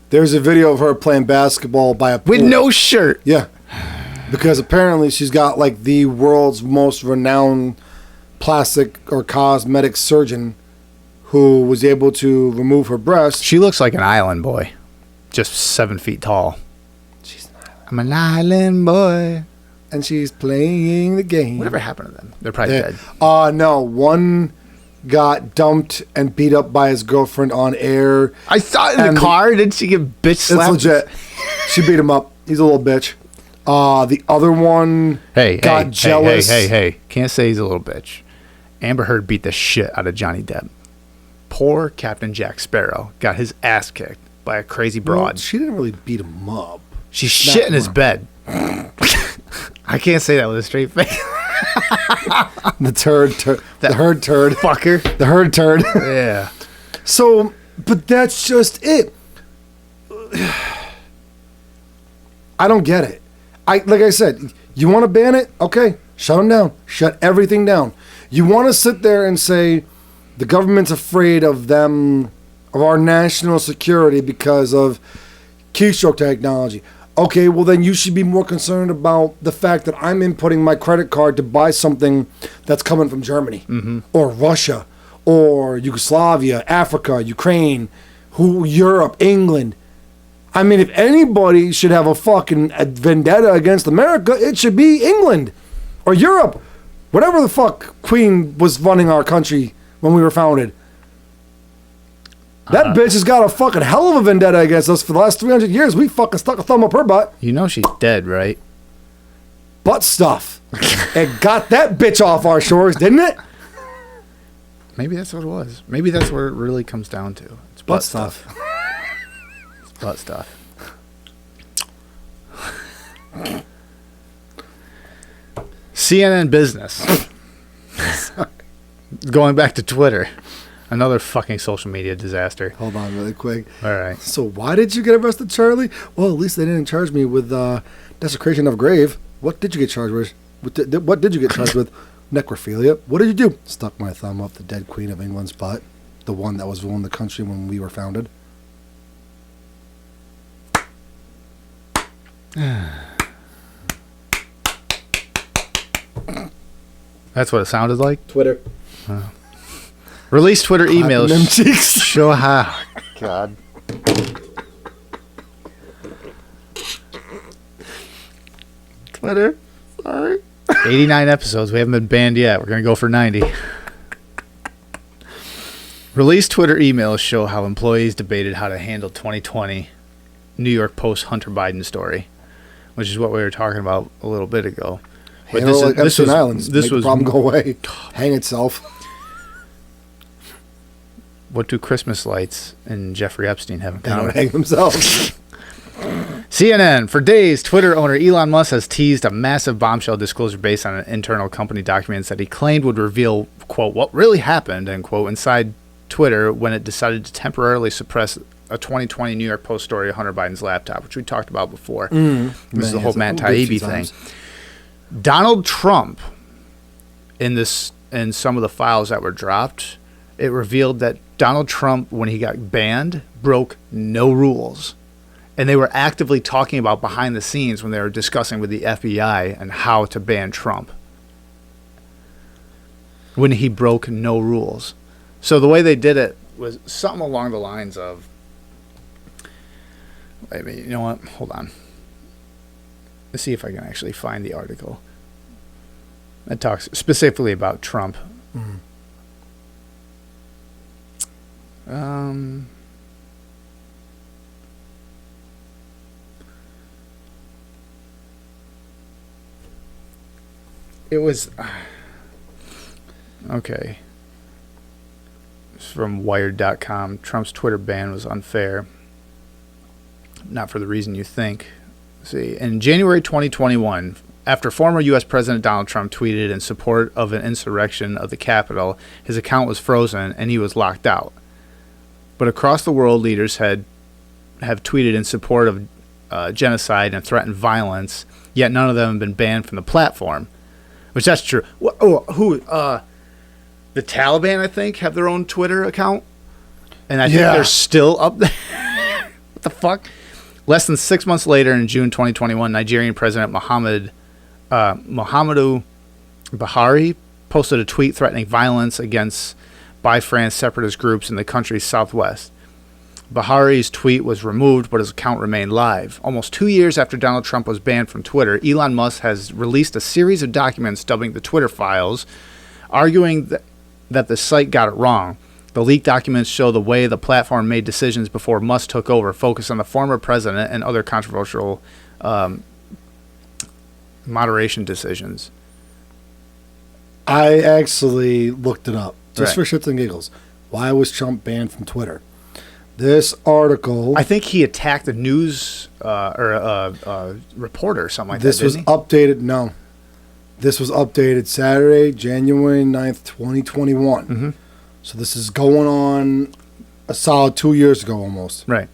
There's a video of her playing basketball by a pool. With no shirt. Yeah. Because apparently she's got like the world's most renowned plastic or cosmetic surgeon who was able to remove her breast. She looks like an island boy. Just 7 feet tall. She's an island. I'm an island boy. And she's playing the game. Whatever happened to them? They're probably dead. No. One got dumped and beat up by his girlfriend on air. I saw it in the car. Didn't she get bitch slapped? It's legit. She beat him up. He's a little bitch. The other one got jealous. Hey. Can't say he's a little bitch. Amber Heard beat the shit out of Johnny Depp. Poor Captain Jack Sparrow got his ass kicked by a crazy broad. Well, she didn't really beat him up. She shit in his bed. I can't say that with a straight face. The herd turd. Fucker. The herd turd. Yeah. So, but that's just it. I don't get it. Like I said, you want to ban it? Okay, shut them down. Shut everything down. You want to sit there and say the government's afraid of our national security because of keystroke technology. Okay, well then you should be more concerned about the fact that I'm inputting my credit card to buy something that's coming from Germany or Russia or Yugoslavia, Africa, Ukraine, Europe, England. I mean, if anybody should have a fucking vendetta against America, it should be England or Europe. Whatever the fuck Queen was running our country when we were founded. That bitch has got a fucking hell of a vendetta against us for the last 300 years. We fucking stuck a thumb up her butt. You know she's dead, right? Butt stuff. It got that bitch off our shores, didn't it? Maybe that's what it was. Maybe that's what it really comes down to. It's Butt stuff. It's butt stuff. CNN Business. Going back to Twitter. Another fucking social media disaster. Hold on really quick. All right. So why did you get arrested, Charlie? Well, at least they didn't charge me with desecration of a grave. What did you get charged with? What did you get charged with? Necrophilia. What did you do? Stuck my thumb up the dead Queen of England's butt. The one that was ruling the country when we were founded. That's what it sounded like? Twitter. Release Twitter emails. Them cheeks. Show how. God. Twitter. Sorry. 89 episodes. We haven't been banned yet. We're going to go for 90. Release Twitter emails show how employees debated how to handle 2020 New York Post Hunter Biden story, which is what we were talking about a little bit ago. But this was Islands. This was the problem go away. Hang itself. What do Christmas lights and Jeffrey Epstein have in They common? don't hang themselves. CNN. For days, Twitter owner Elon Musk has teased a massive bombshell disclosure based on internal company documents that he claimed would reveal, quote, what really happened, end quote, inside Twitter when it decided to temporarily suppress a 2020 New York Post story of Hunter Biden's laptop, which we talked about before. This is the whole Matt Taibbi thing. Donald Trump, in some of the files that were dropped, it revealed that Donald Trump, when he got banned, broke no rules. And they were actively talking about behind the scenes when they were discussing with the FBI and how to ban Trump. When he broke no rules. So the way they did it was something along the lines of... Wait a minute, you know what? Hold on. Let's see if I can actually find the article. It talks specifically about Trump. It was okay. It's from Wired.com. Trump's Twitter ban was unfair. Not for the reason you think. Let's see, in January 2021, after former U.S. President Donald Trump tweeted in support of an insurrection of the Capitol, his account was frozen and he was locked out. But across the world, leaders have tweeted in support of genocide and threatened violence, yet none of them have been banned from the platform. Which that's true. The Taliban, I think, have their own Twitter account. And I think they're still up there. What the fuck? Less than 6 months later, in June 2021, Nigerian President Muhammadu Buhari posted a tweet threatening violence by France separatist groups in the country's southwest. Buhari's tweet was removed, but his account remained live. Almost 2 years after Donald Trump was banned from Twitter, Elon Musk has released a series of documents dubbing the Twitter files, arguing that the site got it wrong. The leaked documents show the way the platform made decisions before Musk took over, focused on the former president and other controversial moderation decisions. I actually looked it up, just for shits and giggles. Why was Trump banned from Twitter? This article... I think he attacked a news or a reporter or something like that, This was updated... No. This was updated Saturday, January 9th, 2021. So this is going on a solid 2 years ago almost. Right.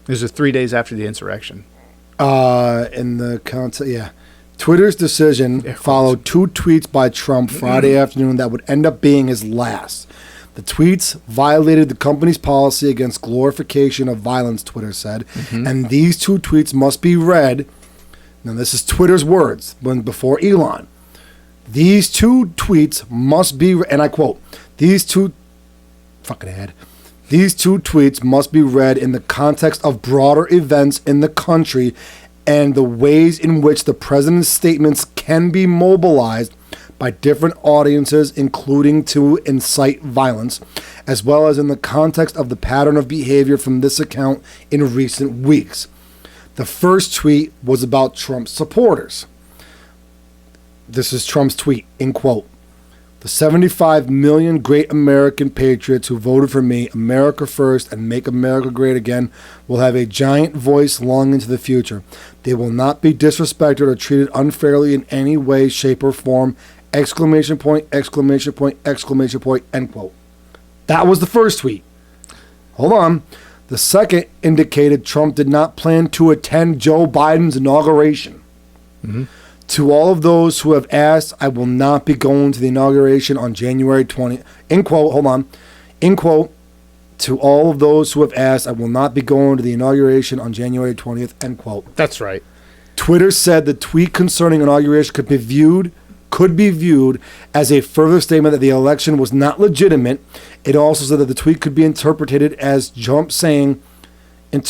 This is 3 days after the insurrection. In the content... Yeah. Twitter's decision followed two tweets by Trump Friday afternoon that would end up being his last. The tweets violated the company's policy against glorification of violence, Twitter said, and these 2 tweets must be read. Now, this is Twitter's words before Elon. These 2 tweets must be, and I quote, these 2 tweets must be read in the context of broader events in the country and the ways in which the president's statements can be mobilized by different audiences, including to incite violence, as well as in the context of the pattern of behavior from this account in recent weeks. The first tweet was about Trump supporters. This is Trump's tweet, in quote. The 75 million great American patriots who voted for me, America first, and make America great again, will have a giant voice long into the future. They will not be disrespected or treated unfairly in any way, shape, or form. Exclamation point, exclamation point, exclamation point, end quote. That was the first tweet. Hold on. The second indicated Trump did not plan to attend Joe Biden's inauguration. To all of those who have asked, I will not be going to the inauguration on January 20th. End quote. Hold on. End quote. To all of those who have asked, I will not be going to the inauguration on January 20th. End quote. That's right. Twitter said the tweet concerning inauguration could be viewed as a further statement that the election was not legitimate. It also said that the tweet could be interpreted as Trump saying that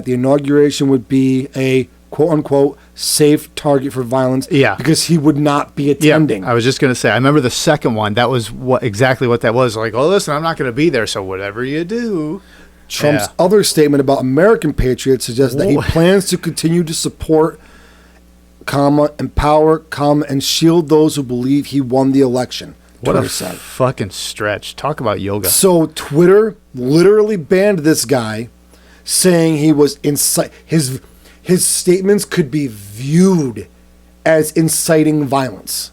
the inauguration would be a quote-unquote safe target for violence because he would not be attending. I was just going to say, I remember the second one. That was exactly what that was. Like, oh, listen, I'm not going to be there, so whatever you do. Trump's other statement about American patriots suggests that he plans to continue to support, empower, and shield those who believe he won the election. What a fucking stretch. Talk about yoga. So Twitter literally banned this guy, saying he was his statements could be viewed as inciting violence.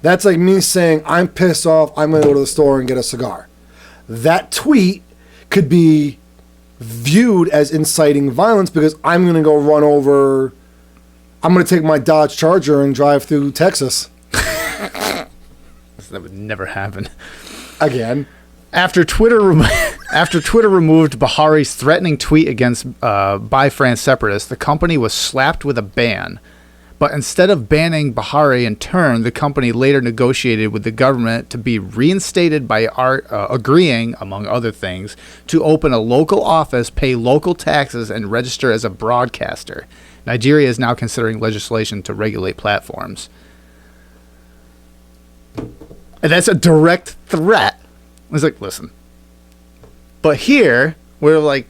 That's like me saying, I'm pissed off, I'm going to go to the store and get a cigar. That tweet could be viewed as inciting violence because I'm going to go I'm going to take my Dodge Charger and drive through Texas. That would never happen. Again. After Twitter removed Bahari's threatening tweet against by France separatists, the company was slapped with a ban. But instead of banning Bahari in turn, the company later negotiated with the government to be reinstated by agreeing, among other things, to open a local office, pay local taxes, and register as a broadcaster. Nigeria is now considering legislation to regulate platforms. And that's a direct threat. It's like, listen. But here, we're like,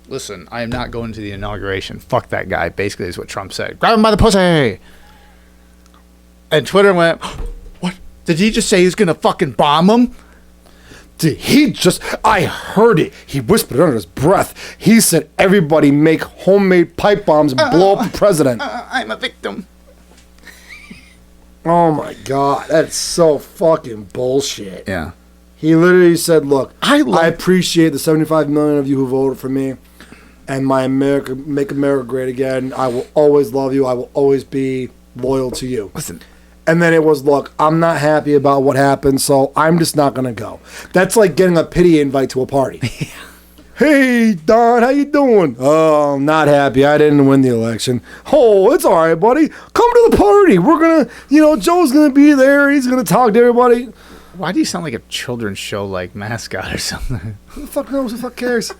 listen, I am not going to the inauguration. Fuck that guy, basically is what Trump said. Grab him by the pussy! And Twitter went, what? Did he just say he's going to fucking bomb him? I heard it. He whispered under his breath. He said, everybody make homemade pipe bombs and blow up the president. I'm a victim. Oh my God. That's so fucking bullshit. Yeah. He literally said, look, I appreciate the 75 million of you who voted for me and my America, make America great again. I will always love you. I will always be loyal to you. Listen. And then it was, look, I'm not happy about what happened, so I'm just not going to go. That's like getting a pity invite to a party. Hey, Don, how you doing? Oh, I'm not happy. I didn't win the election. Oh, it's all right, buddy. Come to the party. We're going to, Joe's going to be there. He's going to talk to everybody. Why do you sound like a children's show, like mascot or something? Who the fuck knows? Who the fuck cares?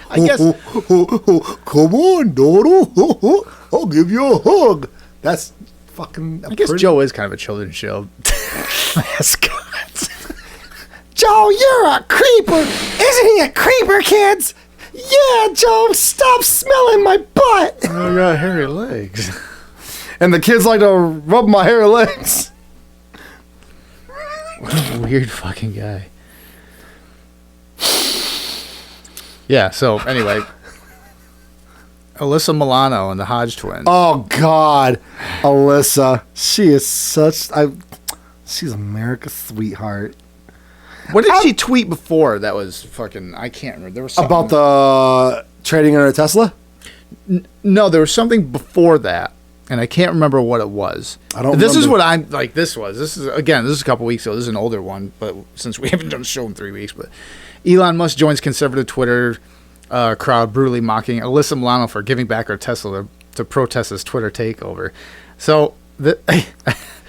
I guess. Come on, Dodo. I'll give you a hug. That's fucking. I guess Joe is kind of a children's show mascot. Joe, you're a creeper. Isn't he a creeper, kids? Yeah, Joe, stop smelling my butt. I got hairy legs. And the kids like to rub my hairy legs. What a weird fucking guy. Yeah, so anyway. Alyssa Milano and the Hodge twins. Oh, God. Alyssa. She is she's America's sweetheart. What did she tweet before that was fucking, I can't remember. There was something. About the trading in a Tesla? No, there was something before that. and I can't remember what it was. I don't This is remember. what I'm like. This is a couple weeks ago. This is an older one, but since we haven't done a show in 3 weeks, but Elon Musk joins conservative Twitter crowd brutally mocking Alyssa Milano for giving back her Tesla to protest his Twitter takeover. So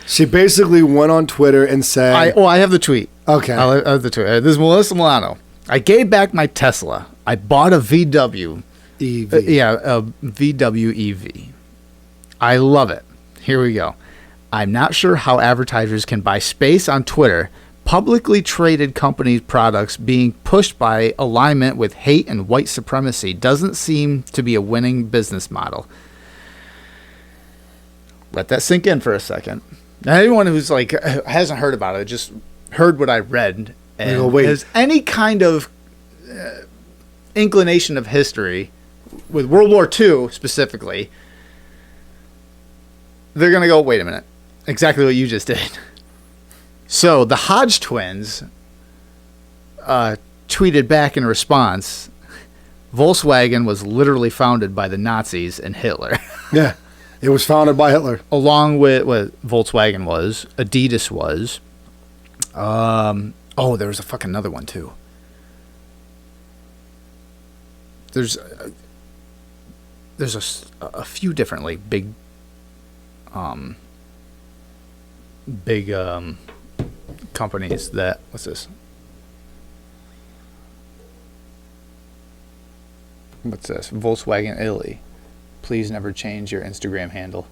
She basically went on Twitter and said, I have the tweet. Okay. I have the tweet. This is Melissa Milano. I gave back my Tesla. I bought a VW. EV. A VW EV. I love it. Here we go. I'm not sure how advertisers can buy space on Twitter. Publicly traded companies' products being pushed by alignment with hate and white supremacy doesn't seem to be a winning business model. Let that sink in for a second. Now, anyone who's like hasn't heard about it, just heard what I read, and has any kind of inclination of history with World War II specifically, they're gonna go, wait a minute, exactly what you just did. So the Hodge twins tweeted back in response, Volkswagen was literally founded by the Nazis and Hitler. Yeah, it was founded by Hitler. Along with what Volkswagen was, Adidas was. There was a fucking another one too. There's a few different like big companies that, what's this? What's this? Volkswagen Italy. Please never change your Instagram handle.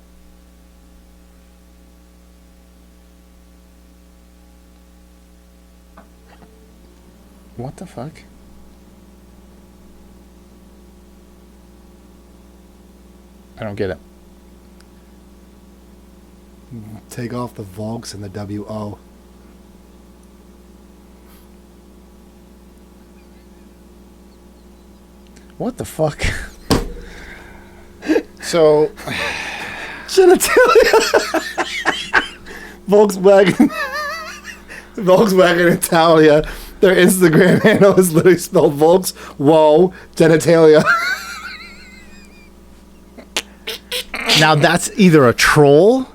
What the fuck? I don't get it. Take off the Volks and the WO. What the fuck? So, genitalia. Volkswagen Italia. Their Instagram handle is literally spelled Volks. Whoa, genitalia. now that's either a troll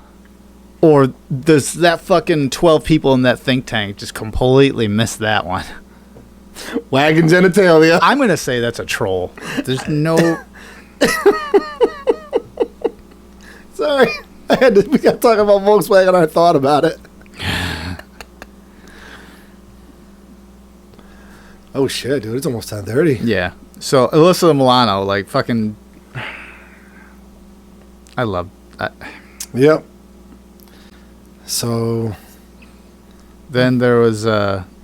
or does that fucking 12 people in that think tank just completely miss that one? Wagon genitalia. I'm going to say that's a troll. There's no... Sorry. We got to talk about Volkswagen. I thought about it. Oh, shit, dude. It's almost 10:30. Yeah. So, Alyssa Milano, like, fucking... I love... Yep. So... Then there was...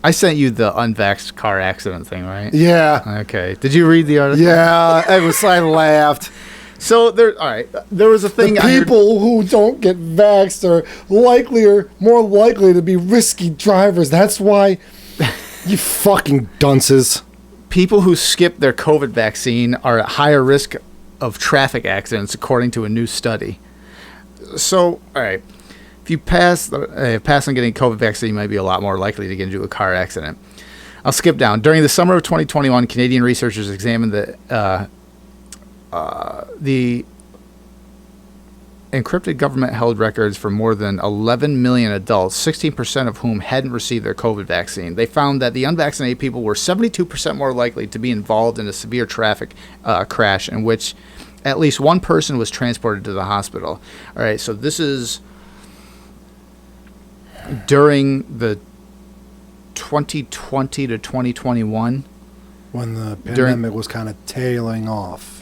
I sent you the unvaxxed car accident thing, right? Yeah. Okay. Did you read the article? Yeah. I laughed. So, there was a thing... The people who don't get vaxxed are more likely to be risky drivers. That's why... You fucking dunces. People who skip their COVID vaccine are at higher risk of traffic accidents, according to a new study. So, all right, if you pass on getting COVID vaccine, you might be a lot more likely to get into a car accident. I'll skip down. During the summer of 2021, Canadian researchers examined the encrypted government-held records for more than 11 million adults, 16% of whom hadn't received their COVID vaccine. They found that the unvaccinated people were 72% more likely to be involved in a severe traffic crash in which at least one person was transported to the hospital. All right, so this is during the 2020 to 2021. When the pandemic was kind of tailing off.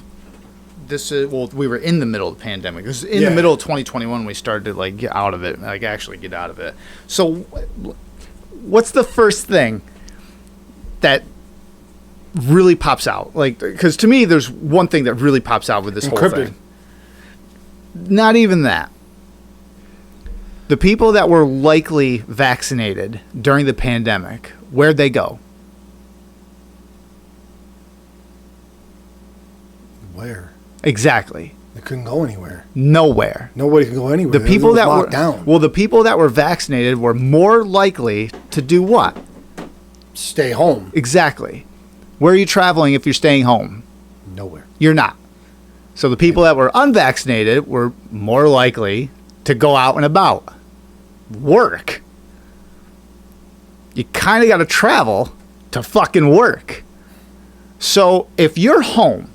We were in the middle of the pandemic. It was in the middle of 2021 we started to like get out of it, like actually get out of it. So what's the first thing that really pops out? Like, because to me, there's one thing that really pops out with this whole thing. Not even that. The people that were likely vaccinated during the pandemic, where'd they go? Where? Exactly. They couldn't go anywhere. Nowhere. Nobody could go anywhere. The people that were down. Well, the people that were vaccinated were more likely to do what? Stay home. Exactly. Where are you traveling if you're staying home? Nowhere. You're not. So the people that were unvaccinated were more likely to go out and about. Work. You kind of got to travel to fucking work. So if you're home,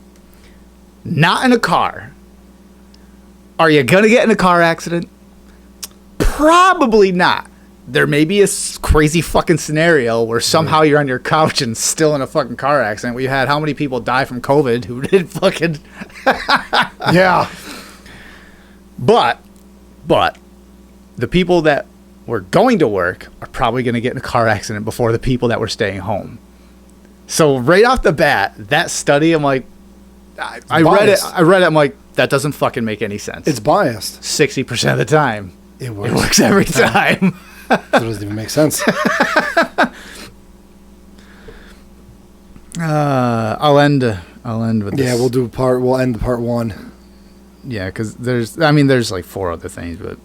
not in a car, are you going to get in a car accident? Probably not. There may be a crazy fucking scenario where somehow you're on your couch and still in a fucking car accident. We had how many people die from COVID who did fucking... Yeah. But the people that were going to work are probably going to get in a car accident before the people that were staying home. So right off the bat, that study, I'm like, I read it. I'm like, that doesn't fucking make any sense. It's biased. 60% of the time. It works. It works every time. That doesn't even make sense. I'll end with this. Yeah, we'll end part 1. Yeah, because there's like 4 other things, but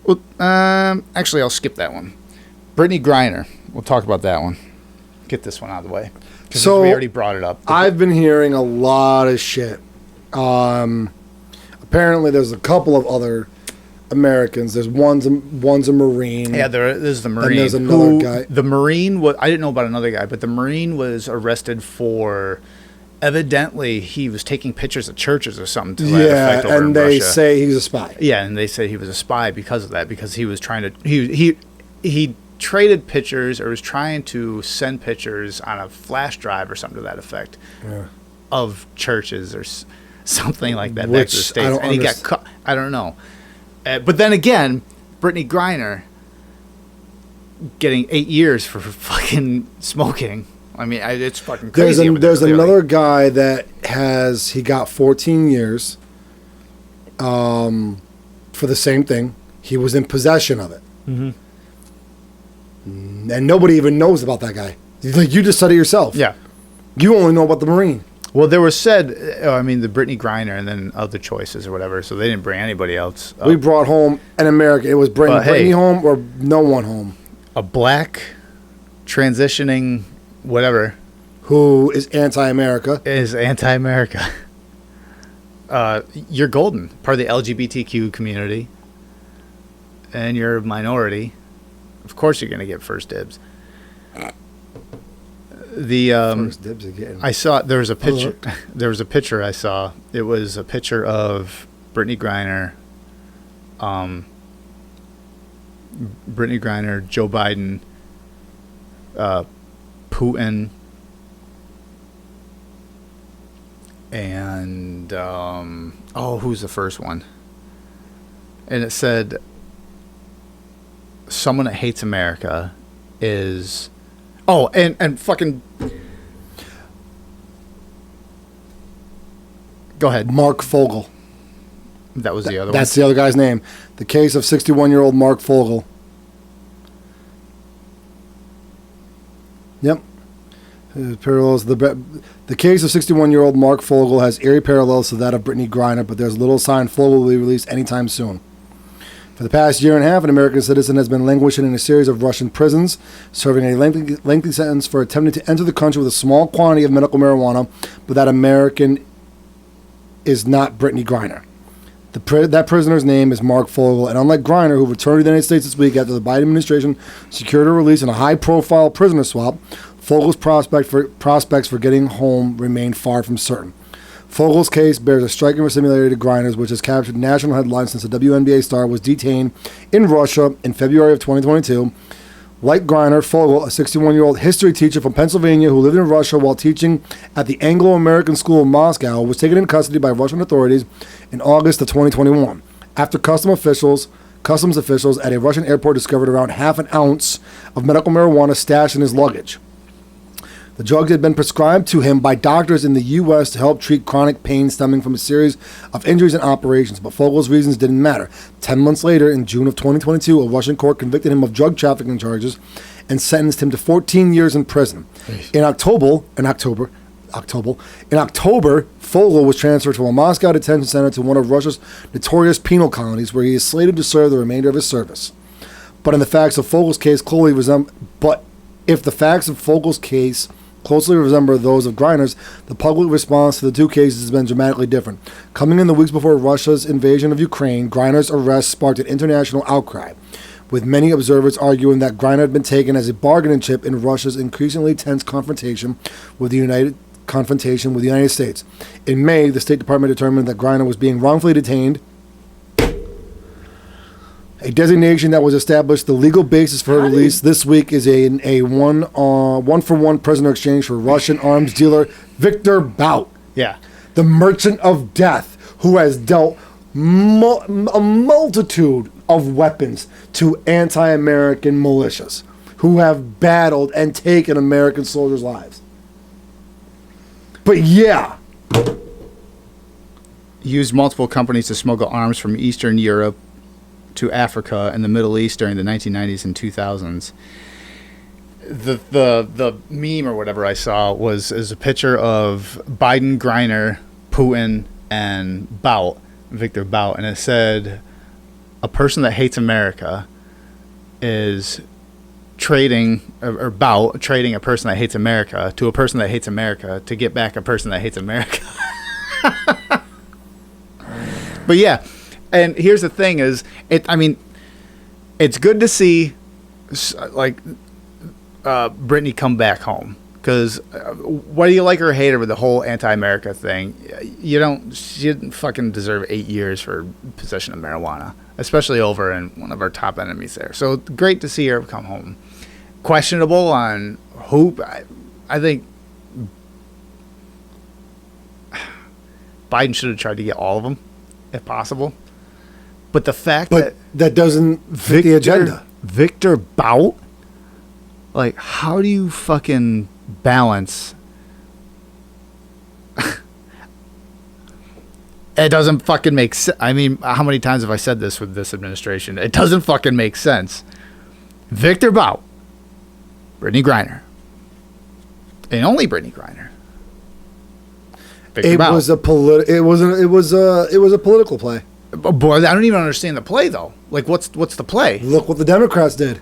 well, actually I'll skip that one. Brittany Griner. We'll talk about that one. Get this one out of the way. So we already brought it up. I've been hearing a lot of shit. Apparently there's a couple of other Americans. There's one's a Marine. Yeah, there's the Marine. And there's another guy. The Marine was, I didn't know about another guy, but the Marine was arrested for, evidently he was taking pictures of churches or something to that effect over in they Russia. say he's a spy. Yeah, and they say he was a spy because of that, because he was trying to he traded pictures or was trying to send pictures on a flash drive or something to that effect of churches or something like that back to the States. And he got caught. I don't know. But then again, Brittany Griner getting 8 years for fucking smoking. I mean, it's fucking crazy. There's another guy that he got 14 years for the same thing. He was in possession of it. Mm-hmm. And nobody even knows about that guy. Like, you just said it yourself. Yeah. You only know about the Marine. Well, there was the Brittany Griner and then other choices or whatever, so they didn't bring anybody else up. We brought home an American. It was bringing Brittany home or no one home. A black transitioning whatever. Who is anti-America. You're golden. Part of the LGBTQ community. And you're a minority. Of course you're going to get first dibs. First dibs again. I saw there was a picture. There was a picture I saw. It was a picture of Brittany Griner, Joe Biden, Putin, and who's the first one? And it said, someone that hates America is... Oh, and fucking... Go ahead. Mark Fogel. That was the other one? That's the other guy's name. The case of 61-year-old Mark Fogel. Yep. Parallels. The case of 61-year-old Mark Fogel has eerie parallels to that of Brittany Griner, but there's little sign Fogel will be released anytime soon. For the past year and a half, an American citizen has been languishing in a series of Russian prisons, serving a lengthy sentence for attempting to enter the country with a small quantity of medical marijuana, but that American is not Brittany Griner. That prisoner's name is Mark Fogel, and unlike Griner, who returned to the United States this week after the Biden administration secured her release in a high-profile prisoner swap, Fogel's prospects for getting home remain far from certain. Fogel's case bears a striking similarity to Griner's, which has captured national headlines since the WNBA star was detained in Russia in February of 2022. Like Griner, Fogel, a 61-year-old history teacher from Pennsylvania who lived in Russia while teaching at the Anglo-American School in Moscow, was taken into custody by Russian authorities in August of 2021 after customs officials at a Russian airport discovered around half an ounce of medical marijuana stashed in his luggage. The drug had been prescribed to him by doctors in the U.S. to help treat chronic pain stemming from a series of injuries and operations, but Fogel's reasons didn't matter. 10 months later, in June of 2022, a Russian court convicted him of drug trafficking charges and sentenced him to 14 years in prison. In October, Fogel was transferred from a Moscow detention center to one of Russia's notorious penal colonies, where he is slated to serve the remainder of his service. But if the facts of Fogel's case closely resemble those of Griner's, the public response to the two cases has been dramatically different. Coming in the weeks before Russia's invasion of Ukraine, Griner's arrest sparked an international outcry, with many observers arguing that Griner had been taken as a bargaining chip in Russia's increasingly tense confrontation with the United States. In May, the State Department determined that Griner was being wrongfully detained, a designation that was established. The legal basis for her release this week is a one-for-one prisoner exchange for Russian arms dealer Viktor Bout, Yeah. the merchant of death, who has dealt a multitude of weapons to anti-American militias who have battled and taken American soldiers' lives. But yeah. Used multiple companies to smuggle arms from Eastern Europe to Africa and the Middle East during the 1990s and 2000s. The meme or whatever I saw is a picture of Biden, Griner, Putin, and Viktor Bout, and it said, a person that hates America is trading, or Bout trading a person that hates America to a person that hates America to get back a person that hates America. But yeah, and here's the thing is, it's good to see, like, Brittany come back home. Because whether you like her or hate her with the whole anti-America thing, she didn't fucking deserve 8 years for possession of marijuana, especially over in one of our top enemies there. So great to see her come home. Questionable on who, I think Biden should have tried to get all of them, if possible. But the fact that doesn't fit the agenda. Viktor Bout, like, how do you fucking balance? It doesn't fucking make sense. I mean, how many times have I said this with this administration? It doesn't fucking make sense. Viktor Bout, Brittany Griner, and only Brittany Griner. It was a political play. Boy, I don't even understand the play though. Like, what's the play? Look what the Democrats did.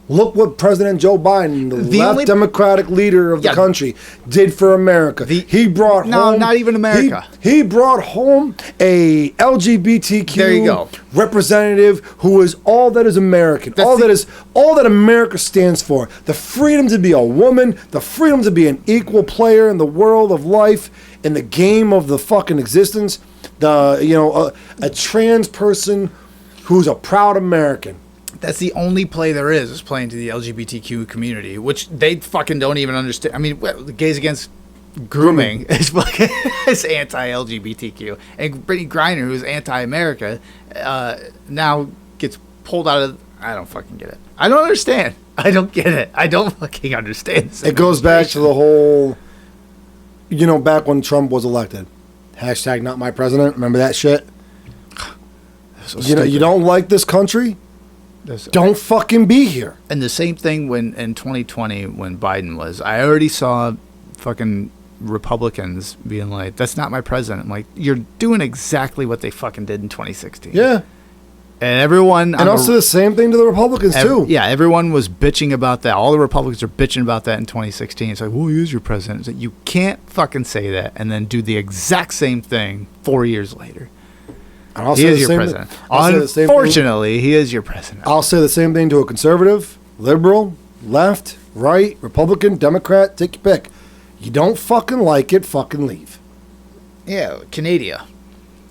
Look what President Joe Biden, the Democratic leader of the country, did for America. He brought home... not even America. He brought home a LGBTQ representative who is all that is American. All that America stands for. The freedom to be a woman, the freedom to be an equal player in the world of life, in the game of the fucking existence. A trans person who's a proud American. That's the only play there is playing to the LGBTQ community, which they fucking don't even understand. I mean, the Gays Against Grooming is fucking is anti-LGBTQ. And Brittany Griner, who's anti-America, now gets pulled out of... I don't fucking get it. I don't understand. I don't get it. I don't fucking understand this. It goes back to the whole... back when Trump was elected. # not my president. Remember that shit? So you don't like this country? Don't fucking be here. And the same thing when in 2020 when Biden was, I already saw fucking Republicans being like, that's not my president. I'm like, you're doing exactly what they fucking did in 2016. Yeah. And everyone... And also the same thing to the Republicans, too. Yeah, everyone was bitching about that. All the Republicans are bitching about that in 2016. It's like, well, he is your president. It's like, you can't fucking say that and then do the exact same thing 4 years later. He is your president. Unfortunately, he is your president. I'll say the same thing to a conservative, liberal, left, right, Republican, Democrat, take your pick. You don't fucking like it, fucking leave. Yeah, Canada.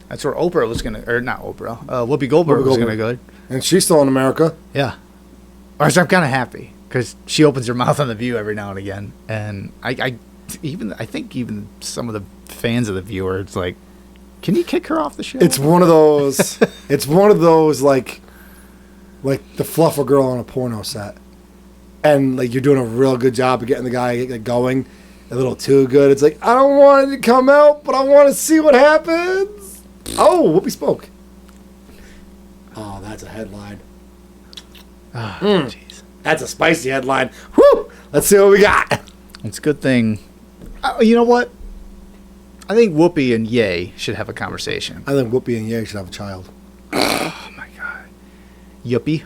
That's where Oprah was going to, or not Oprah, Whoopi Goldberg was going to go. And she's still in America. Yeah. Or so I'm kind of happy because she opens her mouth on The View every now and again. And I think even some of the fans of The View are, it's like, can you kick her off the show? It's one of those. It's one of those like the fluffer girl on a porno set, and like you're doing a real good job of getting the guy going a little too good. It's like, I don't want it to come out, but I want to see what happens. Oh, Whoopi spoke. Oh, that's a headline. Oh, jeez. That's a spicy headline. Whew! Let's see what we got. It's a good thing. You know what? I think Whoopi and Ye should have a conversation. I think Whoopi and Ye should have a child. Oh, my God. Yuppie.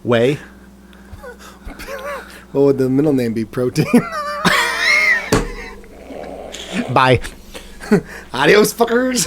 Way. What would the middle name be? Protein? Bye. Adios, fuckers.